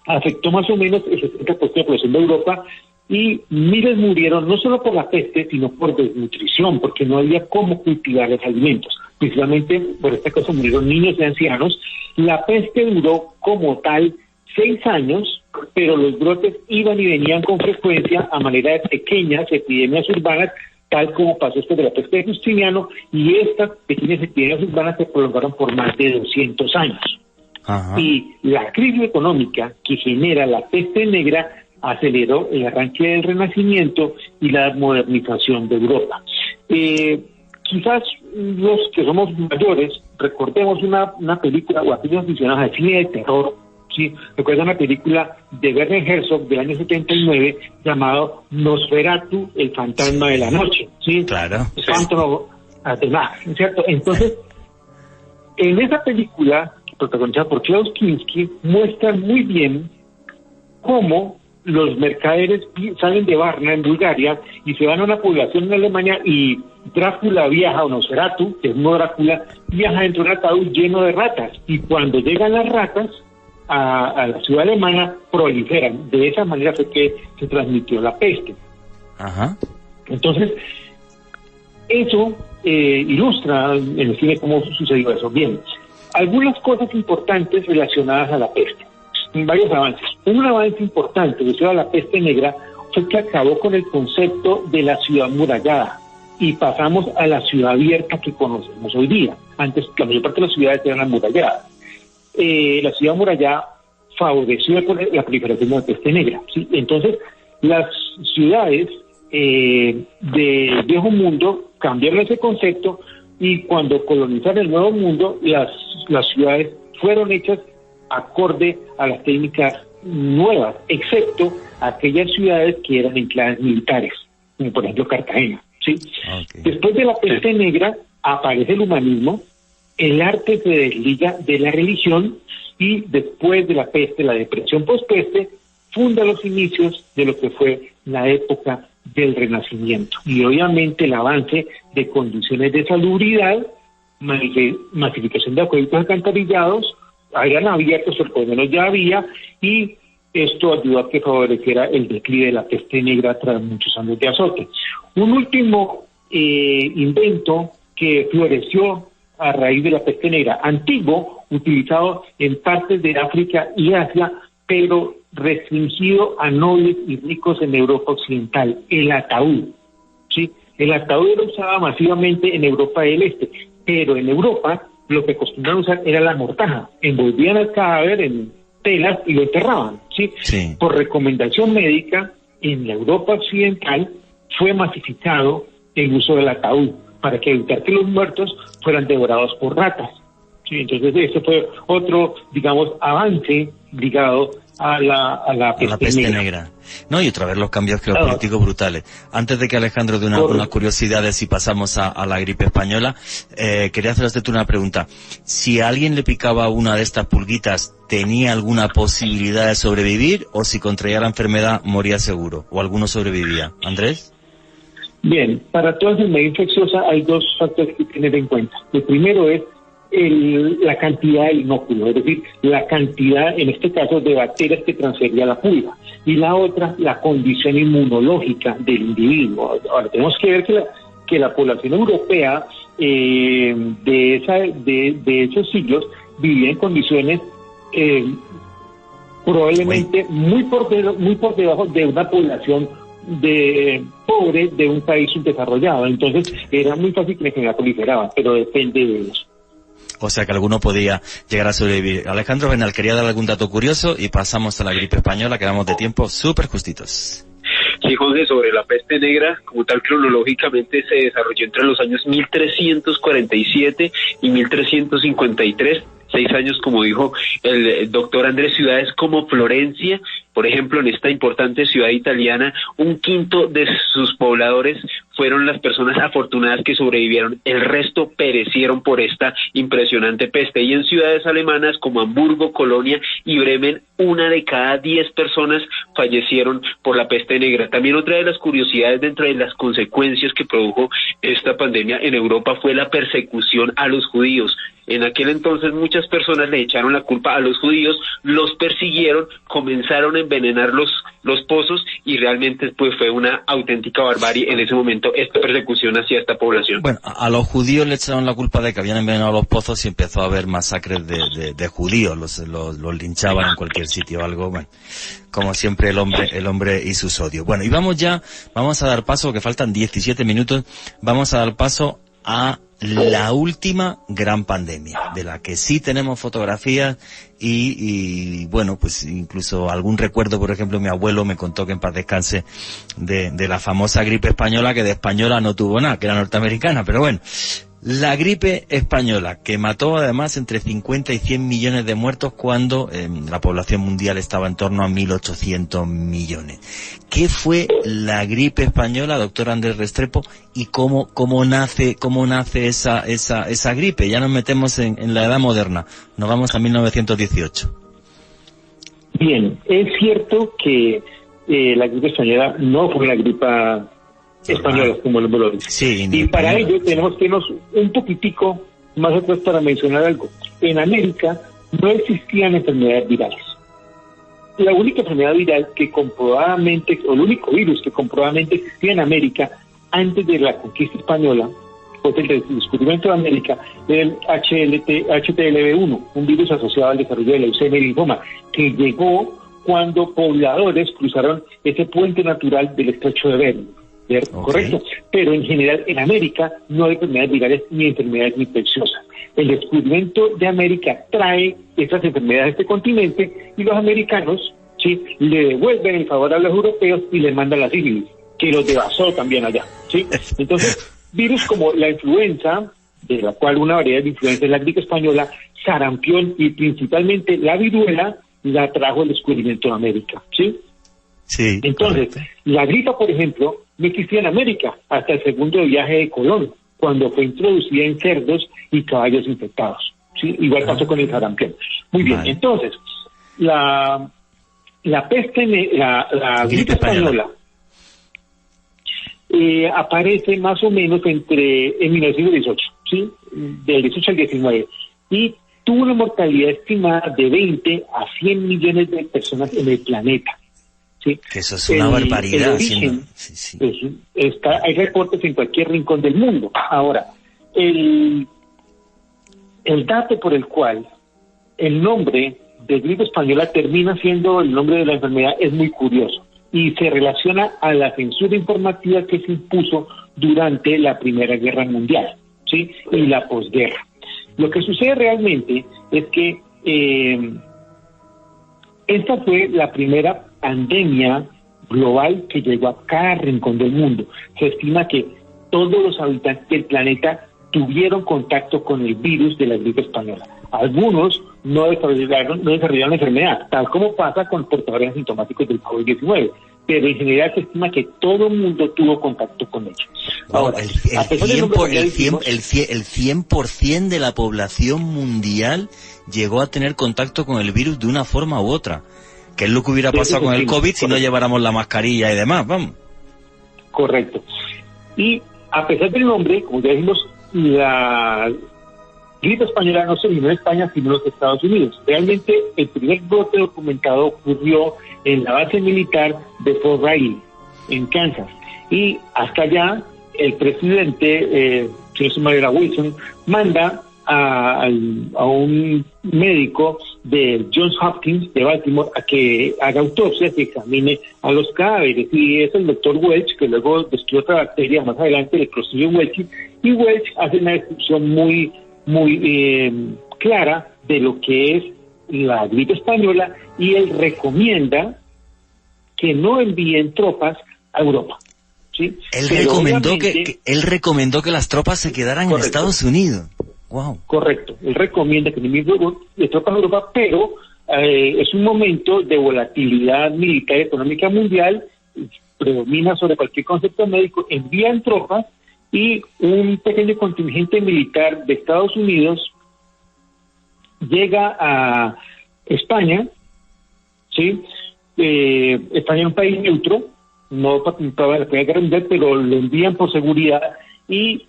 afectó más o menos el 70% de la población de Europa, y miles murieron no solo por la peste, sino por desnutrición, porque no había cómo cultivar los alimentos. Principalmente por esta cosa murieron niños y ancianos. La peste duró como tal 6 años, pero los brotes iban y venían con frecuencia a manera de pequeñas epidemias urbanas, tal como pasó esto de la peste de Justiniano, y estas pequeñas epidemias urbanas se prolongaron por más de 200 años. Ajá. Y la crisis económica que genera la peste negra aceleró el arranque del Renacimiento y la modernización de Europa. Quizás los que somos mayores recordemos una película, o aquellos aficionados al cine de terror, ¿sí? Recuerda una película de Werner Herzog del año 79 llamado Nosferatu, el fantasma de la noche, ¿sí? Claro. ¿Cierto? Entonces, en esa película, el protagonizada por Klaus Kinski, muestran muy bien cómo los mercaderes salen de Varna, en Bulgaria, y se van a una población en Alemania, y Drácula viaja, o Nosferatu, que es no Drácula, viaja dentro de un ataúd lleno de ratas, y cuando llegan las ratas a la ciudad alemana, proliferan. De esa manera fue que se transmitió la peste. Ajá. Entonces, eso ilustra en el cine cómo sucedió eso. Bien, algunas cosas importantes relacionadas a la peste. Varios avances. Un avance importante relacionado a la peste negra fue que acabó con el concepto de la ciudad murallada y pasamos a la ciudad abierta que conocemos hoy día. Antes, la mayor parte de las ciudades eran amuralladas. La ciudad amurallada favoreció la proliferación de la peste negra, ¿sí? Entonces, las ciudades de viejo mundo cambiaron ese concepto, y cuando colonizaron el nuevo mundo, las ciudades fueron hechas acorde a las técnicas nuevas, excepto aquellas ciudades que eran enclaves militares, como por ejemplo Cartagena, ¿sí? Okay. Después de la peste negra aparece el humanismo, el arte se desliga de la religión, y después de la peste, la depresión pospeste, funda los inicios de lo que fue la época del Renacimiento. Y obviamente el avance de condiciones de salubridad, masificación de acueductos alcantarillados, eran abiertos, pero por lo menos ya había, y esto ayudó a que favoreciera el declive de la peste negra tras muchos años de azote. Un último invento que floreció a raíz de la peste negra, antiguo, utilizado en partes de África y Asia, pero restringido a nobles y ricos en Europa occidental, el ataúd, ¿sí? El ataúd era usado masivamente en Europa del Este, pero en Europa lo que acostumbraban usar era la mortaja. Envolvían al cadáver en telas y lo enterraban, ¿sí? Sí. Por recomendación médica, en la Europa occidental fue masificado el uso del ataúd para evitar que los muertos fueran devorados por ratas, ¿sí? Entonces ese fue otro, digamos, avance ligado a la peste negra. No, y otra vez los cambios geopolíticos brutales. Antes de que Alejandro dé unas curiosidades y pasamos a la gripe española, quería hacerte una pregunta. Si a alguien le picaba una de estas pulguitas, ¿tenía alguna posibilidad de sobrevivir, o si contraía la enfermedad moría seguro, o alguno sobrevivía? ¿Andrés? Bien, para toda enfermedad infecciosa hay dos factores que tener en cuenta. El primero es la cantidad del inóculo, es decir, la cantidad, en este caso, de bacterias que transfería la pulga. Y la otra, la condición inmunológica del individuo. Ahora, tenemos que ver que la población europea de esos siglos vivía en condiciones probablemente muy por debajo de una población pobre de un país subdesarrollado. Entonces, era muy fácil que la enfermedad proliferaba, pero depende de eso. O sea que alguno podía llegar a sobrevivir. Alejandro Bernal, quería dar algún dato curioso y pasamos a la gripe española, que vamos de tiempo súper justitos. Sí, José, sobre la peste negra, como tal, cronológicamente se desarrolló entre los años 1347 y 1353, 6 años, como dijo el doctor Andrés. Ciudades como Florencia, por ejemplo, en esta importante ciudad italiana, 1/5 de sus pobladores fueron las personas afortunadas que sobrevivieron, el resto perecieron por esta impresionante peste. Y en ciudades alemanas como Hamburgo, Colonia y Bremen, 1 de cada 10 personas fallecieron por la peste negra. También otra de las curiosidades dentro de las consecuencias que produjo esta pandemia en Europa fue la persecución a los judíos. En aquel entonces muchas personas le echaron la culpa a los judíos, los persiguieron, comenzaron a envenenar los pozos, y realmente pues fue una auténtica barbarie en ese momento esta persecución hacia esta población. Bueno, a los judíos le echaron la culpa de que habían envenenado los pozos y empezó a haber masacres de judíos, los linchaban en cualquier sitio o algo. Bueno, como siempre el hombre y sus odios. Bueno, y vamos a dar paso, que faltan 17 minutos, vamos a dar paso a la última gran pandemia, de la que sí tenemos fotografías y bueno, pues incluso algún recuerdo. Por ejemplo, mi abuelo me contó, que en paz descanse, de la famosa gripe española, que de española no tuvo nada, que era norteamericana, pero bueno. La gripe española, que mató además entre 50 y 100 millones de muertos cuando la población mundial estaba en torno a 1.800 millones. ¿Qué fue la gripe española, doctor Andrés Restrepo, y cómo nace esa gripe? Ya nos metemos en la edad moderna, nos vamos a 1918. Bien, es cierto que la gripe española no fue una gripe españolas, como lo dice. Sí, y para ello tenemos que irnos un poquitico más atrás para mencionar algo. En América no existían enfermedades virales. La única enfermedad viral que comprobadamente, o el único virus que comprobadamente existía en América antes de la conquista española, pues el descubrimiento de América, era el HTLV1, un virus asociado al desarrollo de leucemia y linfoma, que llegó cuando pobladores cruzaron ese puente natural del estrecho de Bering. Okay. Correcto, pero en general en América no hay enfermedades virales ni enfermedades infecciosas. El descubrimiento de América trae estas enfermedades a este continente y los americanos, ¿sí?, le devuelven el favor a los europeos y les mandan la sífilis, que los devastó también allá, ¿sí? Entonces, virus como la influenza, de la cual una variedad de influenza es la gripe española, sarampión y principalmente la viruela, la trajo el descubrimiento de América, ¿sí? Sí. Entonces, la gripa, por ejemplo, no existía en América hasta el segundo viaje de Colón, cuando fue introducida en cerdos y caballos infectados, ¿sí? Igual pasó con el sarampión. Muy bien, entonces, la gripe española aparece más o menos en 1918, ¿sí?, del 18 al 19, y tuvo una mortalidad estimada de 20 a 100 millones de personas en el planeta. ¿Sí? Que eso es una barbaridad. El origen, hay reportes en cualquier rincón del mundo. Ahora, el dato por el cual el nombre de gripe española termina siendo el nombre de la enfermedad es muy curioso y se relaciona a la censura informativa que se impuso durante la Primera Guerra Mundial, ¿sí?, y la posguerra. Lo que sucede realmente es que esta fue la primera pandemia global que llegó a cada rincón del mundo. Se estima que todos los habitantes del planeta tuvieron contacto con el virus de la gripe española. Algunos no desarrollaron la enfermedad, tal como pasa con portadores asintomáticos del COVID-19, pero en general se estima que todo el mundo tuvo contacto con ello. Ahora, el 100% de la población mundial llegó a tener contacto con el virus de una forma u otra. ¿Qué es lo que hubiera pasado con el COVID si no lleváramos la mascarilla y demás? Vamos. Correcto. Y a pesar del nombre, como ya dijimos, la gripe española no se originó en España, sino en los Estados Unidos. Realmente, el primer brote documentado ocurrió en la base militar de Fort Riley, en Kansas. Y hasta allá, el presidente, Wilson, manda a un médico de Johns Hopkins de Baltimore a que haga autopsias y examine a los cadáveres, y es el doctor Welch, que luego describió otra bacteria más adelante, el Clostridium welchi, y Welch hace una descripción muy clara de lo que es la gripe española, y él recomienda que no envíen tropas a Europa, ¿sí? Él recomendó que las tropas se quedaran en Estados Unidos. Wow. Correcto, él recomienda que no envíen tropas a Europa, pero es un momento de volatilidad militar y económica mundial, predomina sobre cualquier concepto médico, envían tropas y un pequeño contingente militar de Estados Unidos llega a España, ¿sí? España es un país neutro, no participaba en la Primera Guerra Mundial, pero lo envían por seguridad y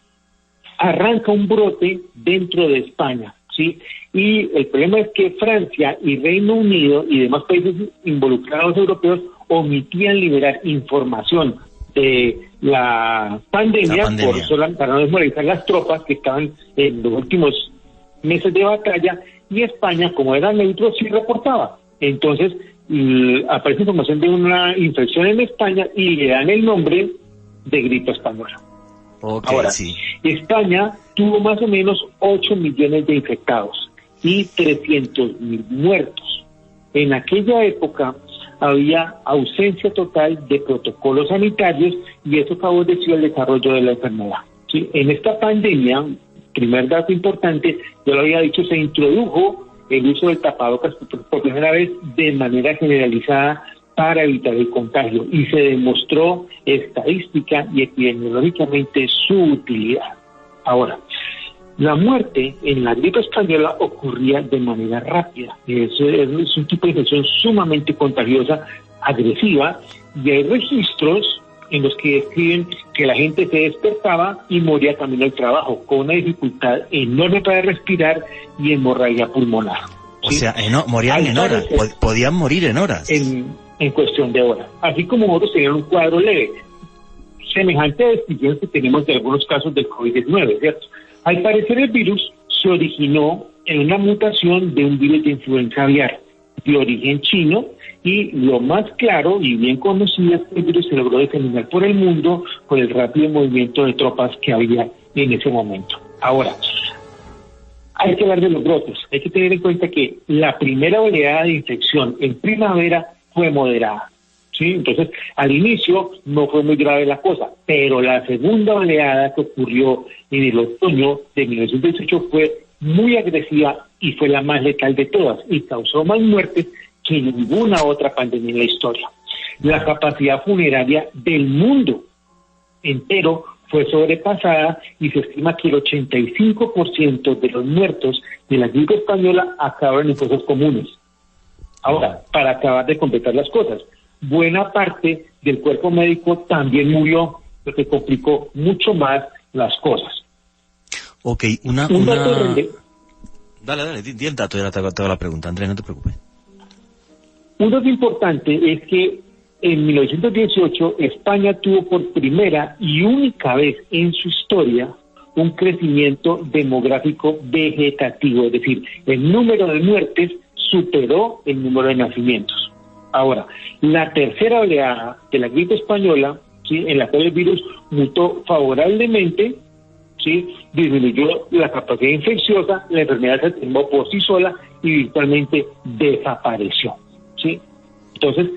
arranca un brote dentro de España, ¿sí? Y el problema es que Francia y Reino Unido y demás países involucrados europeos omitían liberar información de la pandemia. Para no desmoralizar las tropas que estaban en los últimos meses de batalla, y España, como era neutro, sí reportaba. Entonces, aparece información de una infección en España y le dan el nombre de gripe española. Okay, ahora, sí. España tuvo más o menos 8 millones de infectados y 300.000 muertos. En aquella época había ausencia total de protocolos sanitarios y eso favoreció el desarrollo de la enfermedad, ¿sí? En esta pandemia primer dato importante, yo lo había dicho, se introdujo el uso del tapabocas por primera vez de manera generalizada para evitar el contagio y se demostró estadística y epidemiológicamente su utilidad. Ahora, la muerte en la gripe española ocurría de manera rápida. Es un tipo de infección sumamente contagiosa, agresiva, y hay registros en los que describen que la gente se despertaba y moría camino al trabajo, con una dificultad enorme para respirar y hemorragia pulmonar. O sea, morían en horas, podían morir en horas. En cuestión de horas. Así como otros tenían un cuadro leve, semejante a descripciones que tenemos de algunos casos del COVID-19, ¿cierto? Al parecer el virus se originó en una mutación de un virus de influenza aviar de origen chino, y lo más claro y bien conocido es que el virus se logró diseminar por el mundo por el rápido movimiento de tropas que había en ese momento. Ahora, hay que hablar de los brotes. Hay que tener en cuenta que la primera oleada de infección en primavera fue moderada, ¿sí? Entonces, al inicio no fue muy grave la cosa, pero la segunda oleada que ocurrió en el otoño de 1918 fue muy agresiva y fue la más letal de todas y causó más muertes que ninguna otra pandemia en la historia. La capacidad funeraria del mundo entero fue sobrepasada y se estima que el 85% de los muertos de la gripe española acabaron en fosas comunes. Ahora, para acabar de completar las cosas, buena parte del cuerpo médico también murió, lo que complicó mucho más las cosas. Ok, Dale, di el dato y ahora te hago la pregunta, Andrés, no te preocupes. Un dato importante es que en 1918 España tuvo por primera y única vez en su historia un crecimiento demográfico vegetativo, es decir, el número de muertes superó el número de nacimientos. Ahora, la tercera oleada de la gripe española, ¿sí?, en la cual el virus mutó favorablemente, ¿sí?, disminuyó la capacidad infecciosa, la enfermedad se atenuó por sí sola y virtualmente desapareció, ¿sí? Entonces,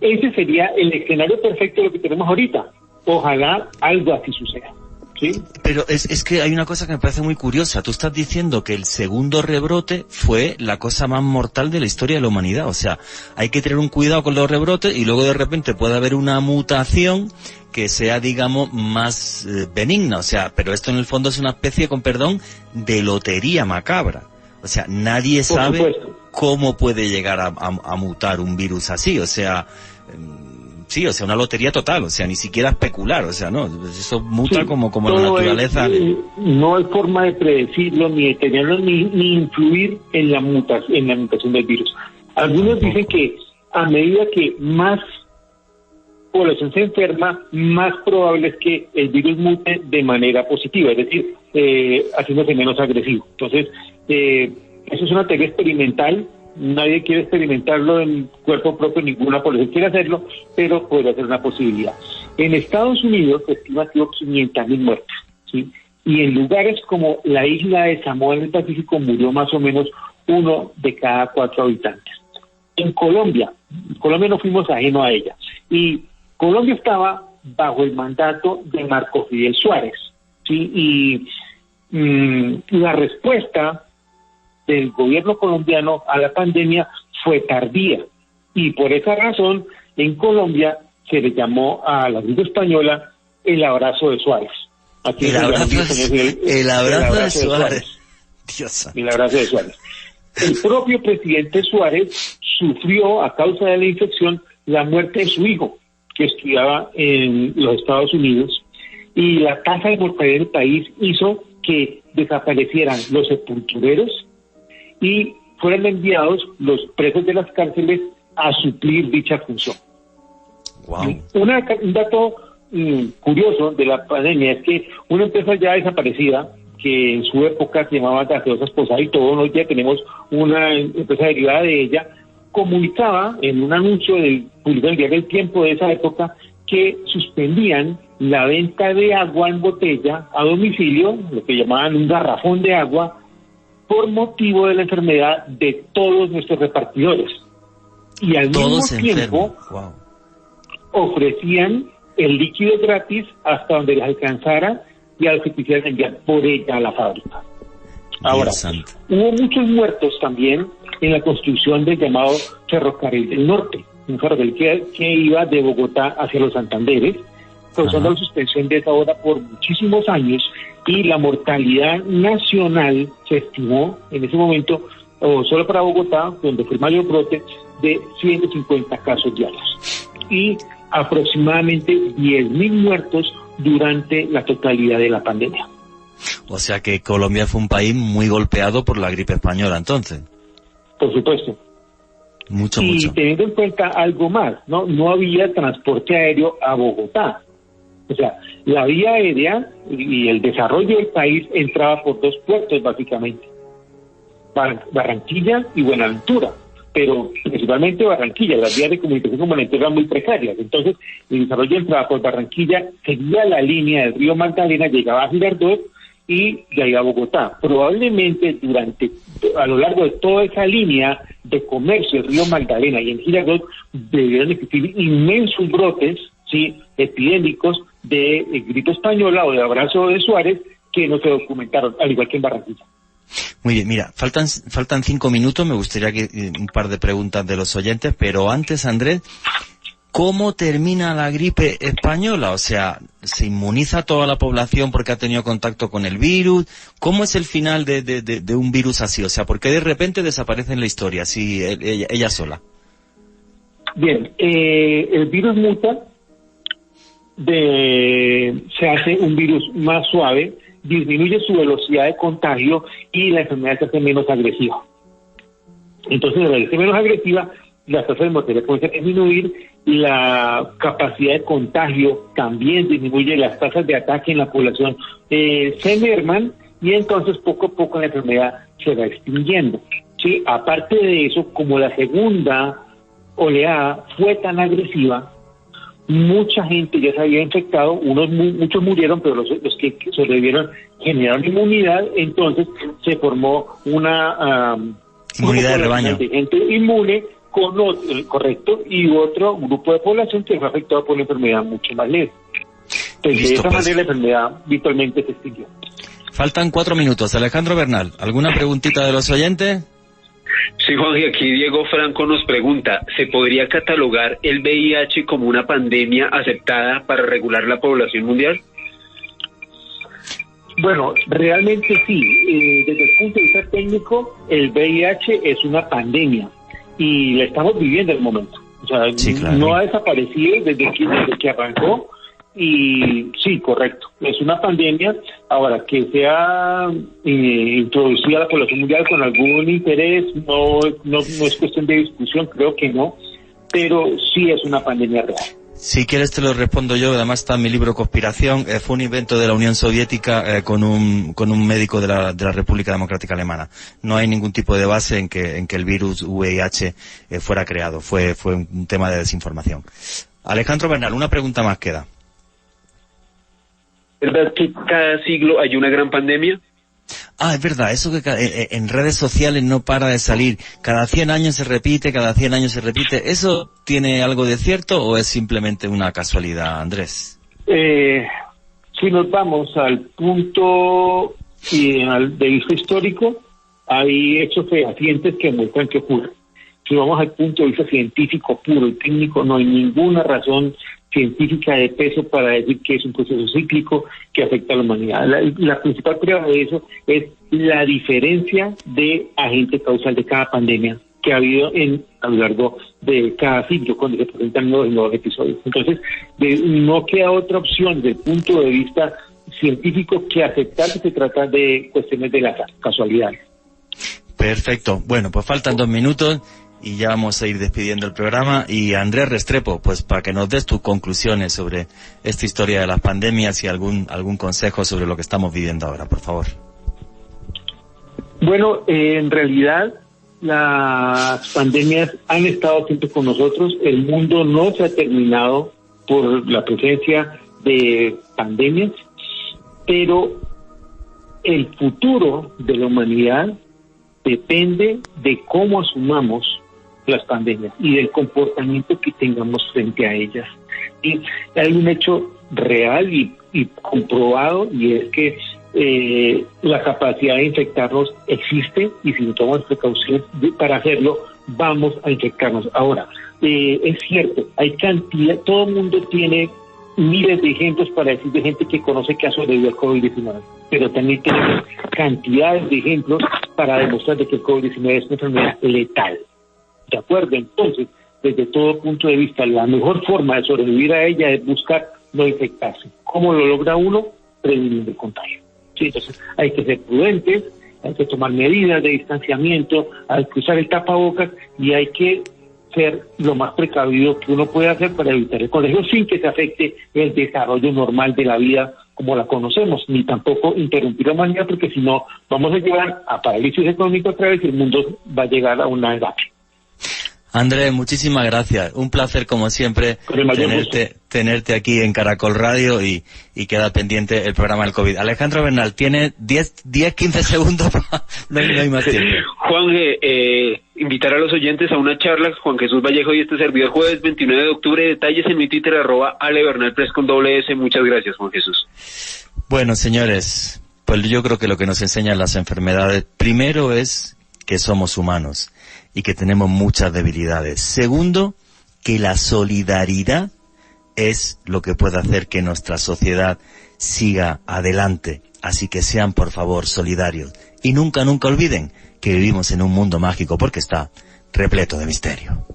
ese sería el escenario perfecto de lo que tenemos ahorita. Ojalá algo así suceda, ¿sí? Pero es que hay una cosa que me parece muy curiosa. Tú estás diciendo que el segundo rebrote fue la cosa más mortal de la historia de la humanidad. O sea, hay que tener un cuidado con los rebrotes y luego de repente puede haber una mutación que sea, digamos, más benigna. O sea, pero esto en el fondo es una especie, con perdón, de lotería macabra. O sea, nadie sabe cómo puede llegar a mutar un virus así. O sea, sí, o sea, una lotería total. O sea, ni siquiera especular. O sea, no, eso muta sí, como la naturaleza. No hay forma de predecirlo, ni de tenerlo, ni influir en la mutación del virus. Algunos dicen que a medida que más población se enferma, más probable es que el virus mute de manera positiva, es decir, haciéndose menos agresivo. Entonces, eso es una teoría experimental. Nadie quiere experimentarlo en cuerpo propio, ninguna población quiere hacerlo, pero puede ser una posibilidad. En Estados Unidos se estima que hubo 500,000 muertes, ¿sí? Y en lugares como la isla de Samoa en el Pacífico murió más o menos 1 de cada 4 habitantes. En Colombia no fuimos ajeno a ella, y Colombia estaba bajo el mandato de Marco Fidel Suárez, ¿sí? Y la respuesta del gobierno colombiano a la pandemia fue tardía, y por esa razón en Colombia se le llamó a la gripe española el abrazo de Suárez. Aquí el abrazo de Suárez. Dios. El abrazo de Suárez. El propio presidente Suárez sufrió, a causa de la infección, la muerte de su hijo, que estudiaba en los Estados Unidos, y la tasa de mortalidad del país hizo que desaparecieran los sepultureros y fueran enviados los presos de las cárceles a suplir dicha función. Wow. Un dato curioso de la pandemia es que una empresa ya desaparecida, que en su época se llamaba Gaseosas Posada y todo, hoy día tenemos una empresa derivada de ella, comunicaba en un anuncio publicado en el diario El Tiempo de esa época que suspendían la venta de agua en botella a domicilio, lo que llamaban un garrafón de agua, por motivo de la enfermedad de todos nuestros repartidores. Y al mismo tiempo ofrecían el líquido gratis hasta donde les alcanzara y a los que quisieran enviar por ella a la fábrica. Ahora, hubo muchos muertos también en la construcción del llamado Ferrocarril del Norte, un ferrocarril que iba de Bogotá hacia los Santanderes, causando la suspensión de esa obra por muchísimos años, y la mortalidad nacional se estimó en ese momento, solo para Bogotá, donde fue el mayor brote, de 150 casos diarios y aproximadamente 10.000 muertos durante la totalidad de la pandemia. O sea que Colombia fue un país muy golpeado por la gripe española, entonces. Por supuesto. Mucho. Teniendo en cuenta algo más, no había transporte aéreo a Bogotá. O sea, la vía aérea y el desarrollo del país entraba por dos puertos, básicamente. Barranquilla y Buenaventura. Pero principalmente Barranquilla, las vías de comunicación con Buenaventura eran muy precarias. Entonces, el desarrollo entraba por Barranquilla, seguía la línea del río Magdalena, llegaba a Girardot y de ahí a Bogotá. Probablemente a lo largo de toda esa línea de comercio del río Magdalena y en Girardot debieron existir inmensos brotes, sí, epidémicos de gripe española o de abrazo de Suárez que no se documentaron, al igual que en Barranquilla. Muy bien, mira, faltan 5 minutos, me gustaría que un par de preguntas de los oyentes, pero antes, Andrés, ¿cómo termina la gripe española? O sea, ¿se inmuniza toda la población porque ha tenido contacto con el virus? ¿Cómo es el final de un virus así? O sea, ¿por qué de repente desaparece en la historia, así ella sola? Bien, el virus muta, se hace un virus más suave, disminuye su velocidad de contagio y la enfermedad se hace menos agresiva. Entonces, al ser menos agresiva, las tasas de mortalidad comienzan a disminuir, la capacidad de contagio también disminuye, las tasas de ataque en la población se merman y entonces poco a poco la enfermedad se va extinguiendo. ¿Sí? Aparte de eso, como la segunda oleada fue tan agresiva, mucha gente ya se había infectado, muchos murieron, pero los que sobrevivieron generaron inmunidad, entonces se formó una inmunidad de rebaño, de gente inmune con correcto, y otro grupo de población que fue afectado por una enfermedad mucho más leve. Entonces, de esa manera la enfermedad virtualmente se extinguió. Faltan 4 minutos. Alejandro Bernal, ¿alguna preguntita de los oyentes? Sí, Juan, y aquí Diego Franco nos pregunta, ¿se podría catalogar el VIH como una pandemia aceptada para regular la población mundial? Bueno, realmente sí. Desde el punto de vista técnico, el VIH es una pandemia y la estamos viviendo en el momento. O sea, sí, claro, no ha desaparecido desde que arrancó. Y sí, correcto, es una pandemia. Ahora, que sea introducida a la población mundial con algún interés, no es cuestión de discusión, creo que no, pero sí es una pandemia real. Si quieres te lo respondo yo, además está en mi libro Conspiración, fue un invento de la Unión Soviética con un médico de la República Democrática Alemana. No hay ningún tipo de base en que el virus VIH fuera creado, fue un tema de desinformación. Alejandro Bernal, una pregunta más queda. ¿Es verdad que cada siglo hay una gran pandemia? Ah, es verdad, eso que en redes sociales no para de salir. Cada 100 años se repite, cada 100 años se repite. ¿Eso tiene algo de cierto o es simplemente una casualidad, Andrés? Si nos vamos al punto de vista histórico, hay hechos fehacientes que muestran que ocurre. Si vamos al punto de vista científico puro y técnico, no hay ninguna razón científica de peso para decir que es un proceso cíclico que afecta a la humanidad. La principal prueba de eso es la diferencia de agente causal de cada pandemia que ha habido a lo largo de cada siglo cuando se presentan nuevos episodios. Entonces, no queda otra opción desde el punto de vista científico que aceptar que se trata de cuestiones de la casualidad. Perfecto. Bueno, pues faltan 2 minutos y ya vamos a ir despidiendo el programa. Y Andrés Restrepo, pues para que nos des tus conclusiones sobre esta historia de las pandemias y algún consejo sobre lo que estamos viviendo ahora, por favor. Bueno, en realidad las pandemias han estado siempre con nosotros. El mundo no se ha terminado por la presencia de pandemias, pero el futuro de la humanidad depende de cómo asumamos las pandemias y del comportamiento que tengamos frente a ellas. Y hay un hecho real y y comprobado, y es que la capacidad de infectarnos existe, y si no tomamos precauciones para hacerlo, vamos a infectarnos. Ahora, es cierto, hay cantidad, todo el mundo tiene miles de ejemplos para decir de gente que conoce que ha sobrevivido al COVID-19, pero también tenemos cantidades de ejemplos para demostrar de que el COVID-19 es una enfermedad letal. ¿De acuerdo? Entonces, desde todo punto de vista, la mejor forma de sobrevivir a ella es buscar no infectarse. ¿Cómo lo logra uno? Previniendo el contagio. Sí, entonces hay que ser prudentes, hay que tomar medidas de distanciamiento, hay que usar el tapabocas y hay que ser lo más precavido que uno puede hacer para evitar el contagio sin que se afecte el desarrollo normal de la vida como la conocemos, ni tampoco interrumpir la humanidad, porque si no vamos a llegar a parálisis económica otra vez y el mundo va a llegar a una edad. Andrés, muchísimas gracias. Un placer, como siempre, tenerte aquí en Caracol Radio y queda pendiente el programa del COVID. Alejandro Bernal, tiene 10-15 segundos, no hay más tiempo. Juan, invitar a los oyentes a una charla, Juan Jesús Vallejo y este servidor, jueves 29 de octubre, detalles en mi Twitter, @alebernalpress con @S. Muchas gracias, Juan Jesús. Bueno, señores, pues yo creo que lo que nos enseñan las enfermedades, primero es que somos humanos y que tenemos muchas debilidades. Segundo, que la solidaridad es lo que puede hacer que nuestra sociedad siga adelante. Así que sean, por favor, solidarios. Y nunca olviden que vivimos en un mundo mágico porque está repleto de misterio.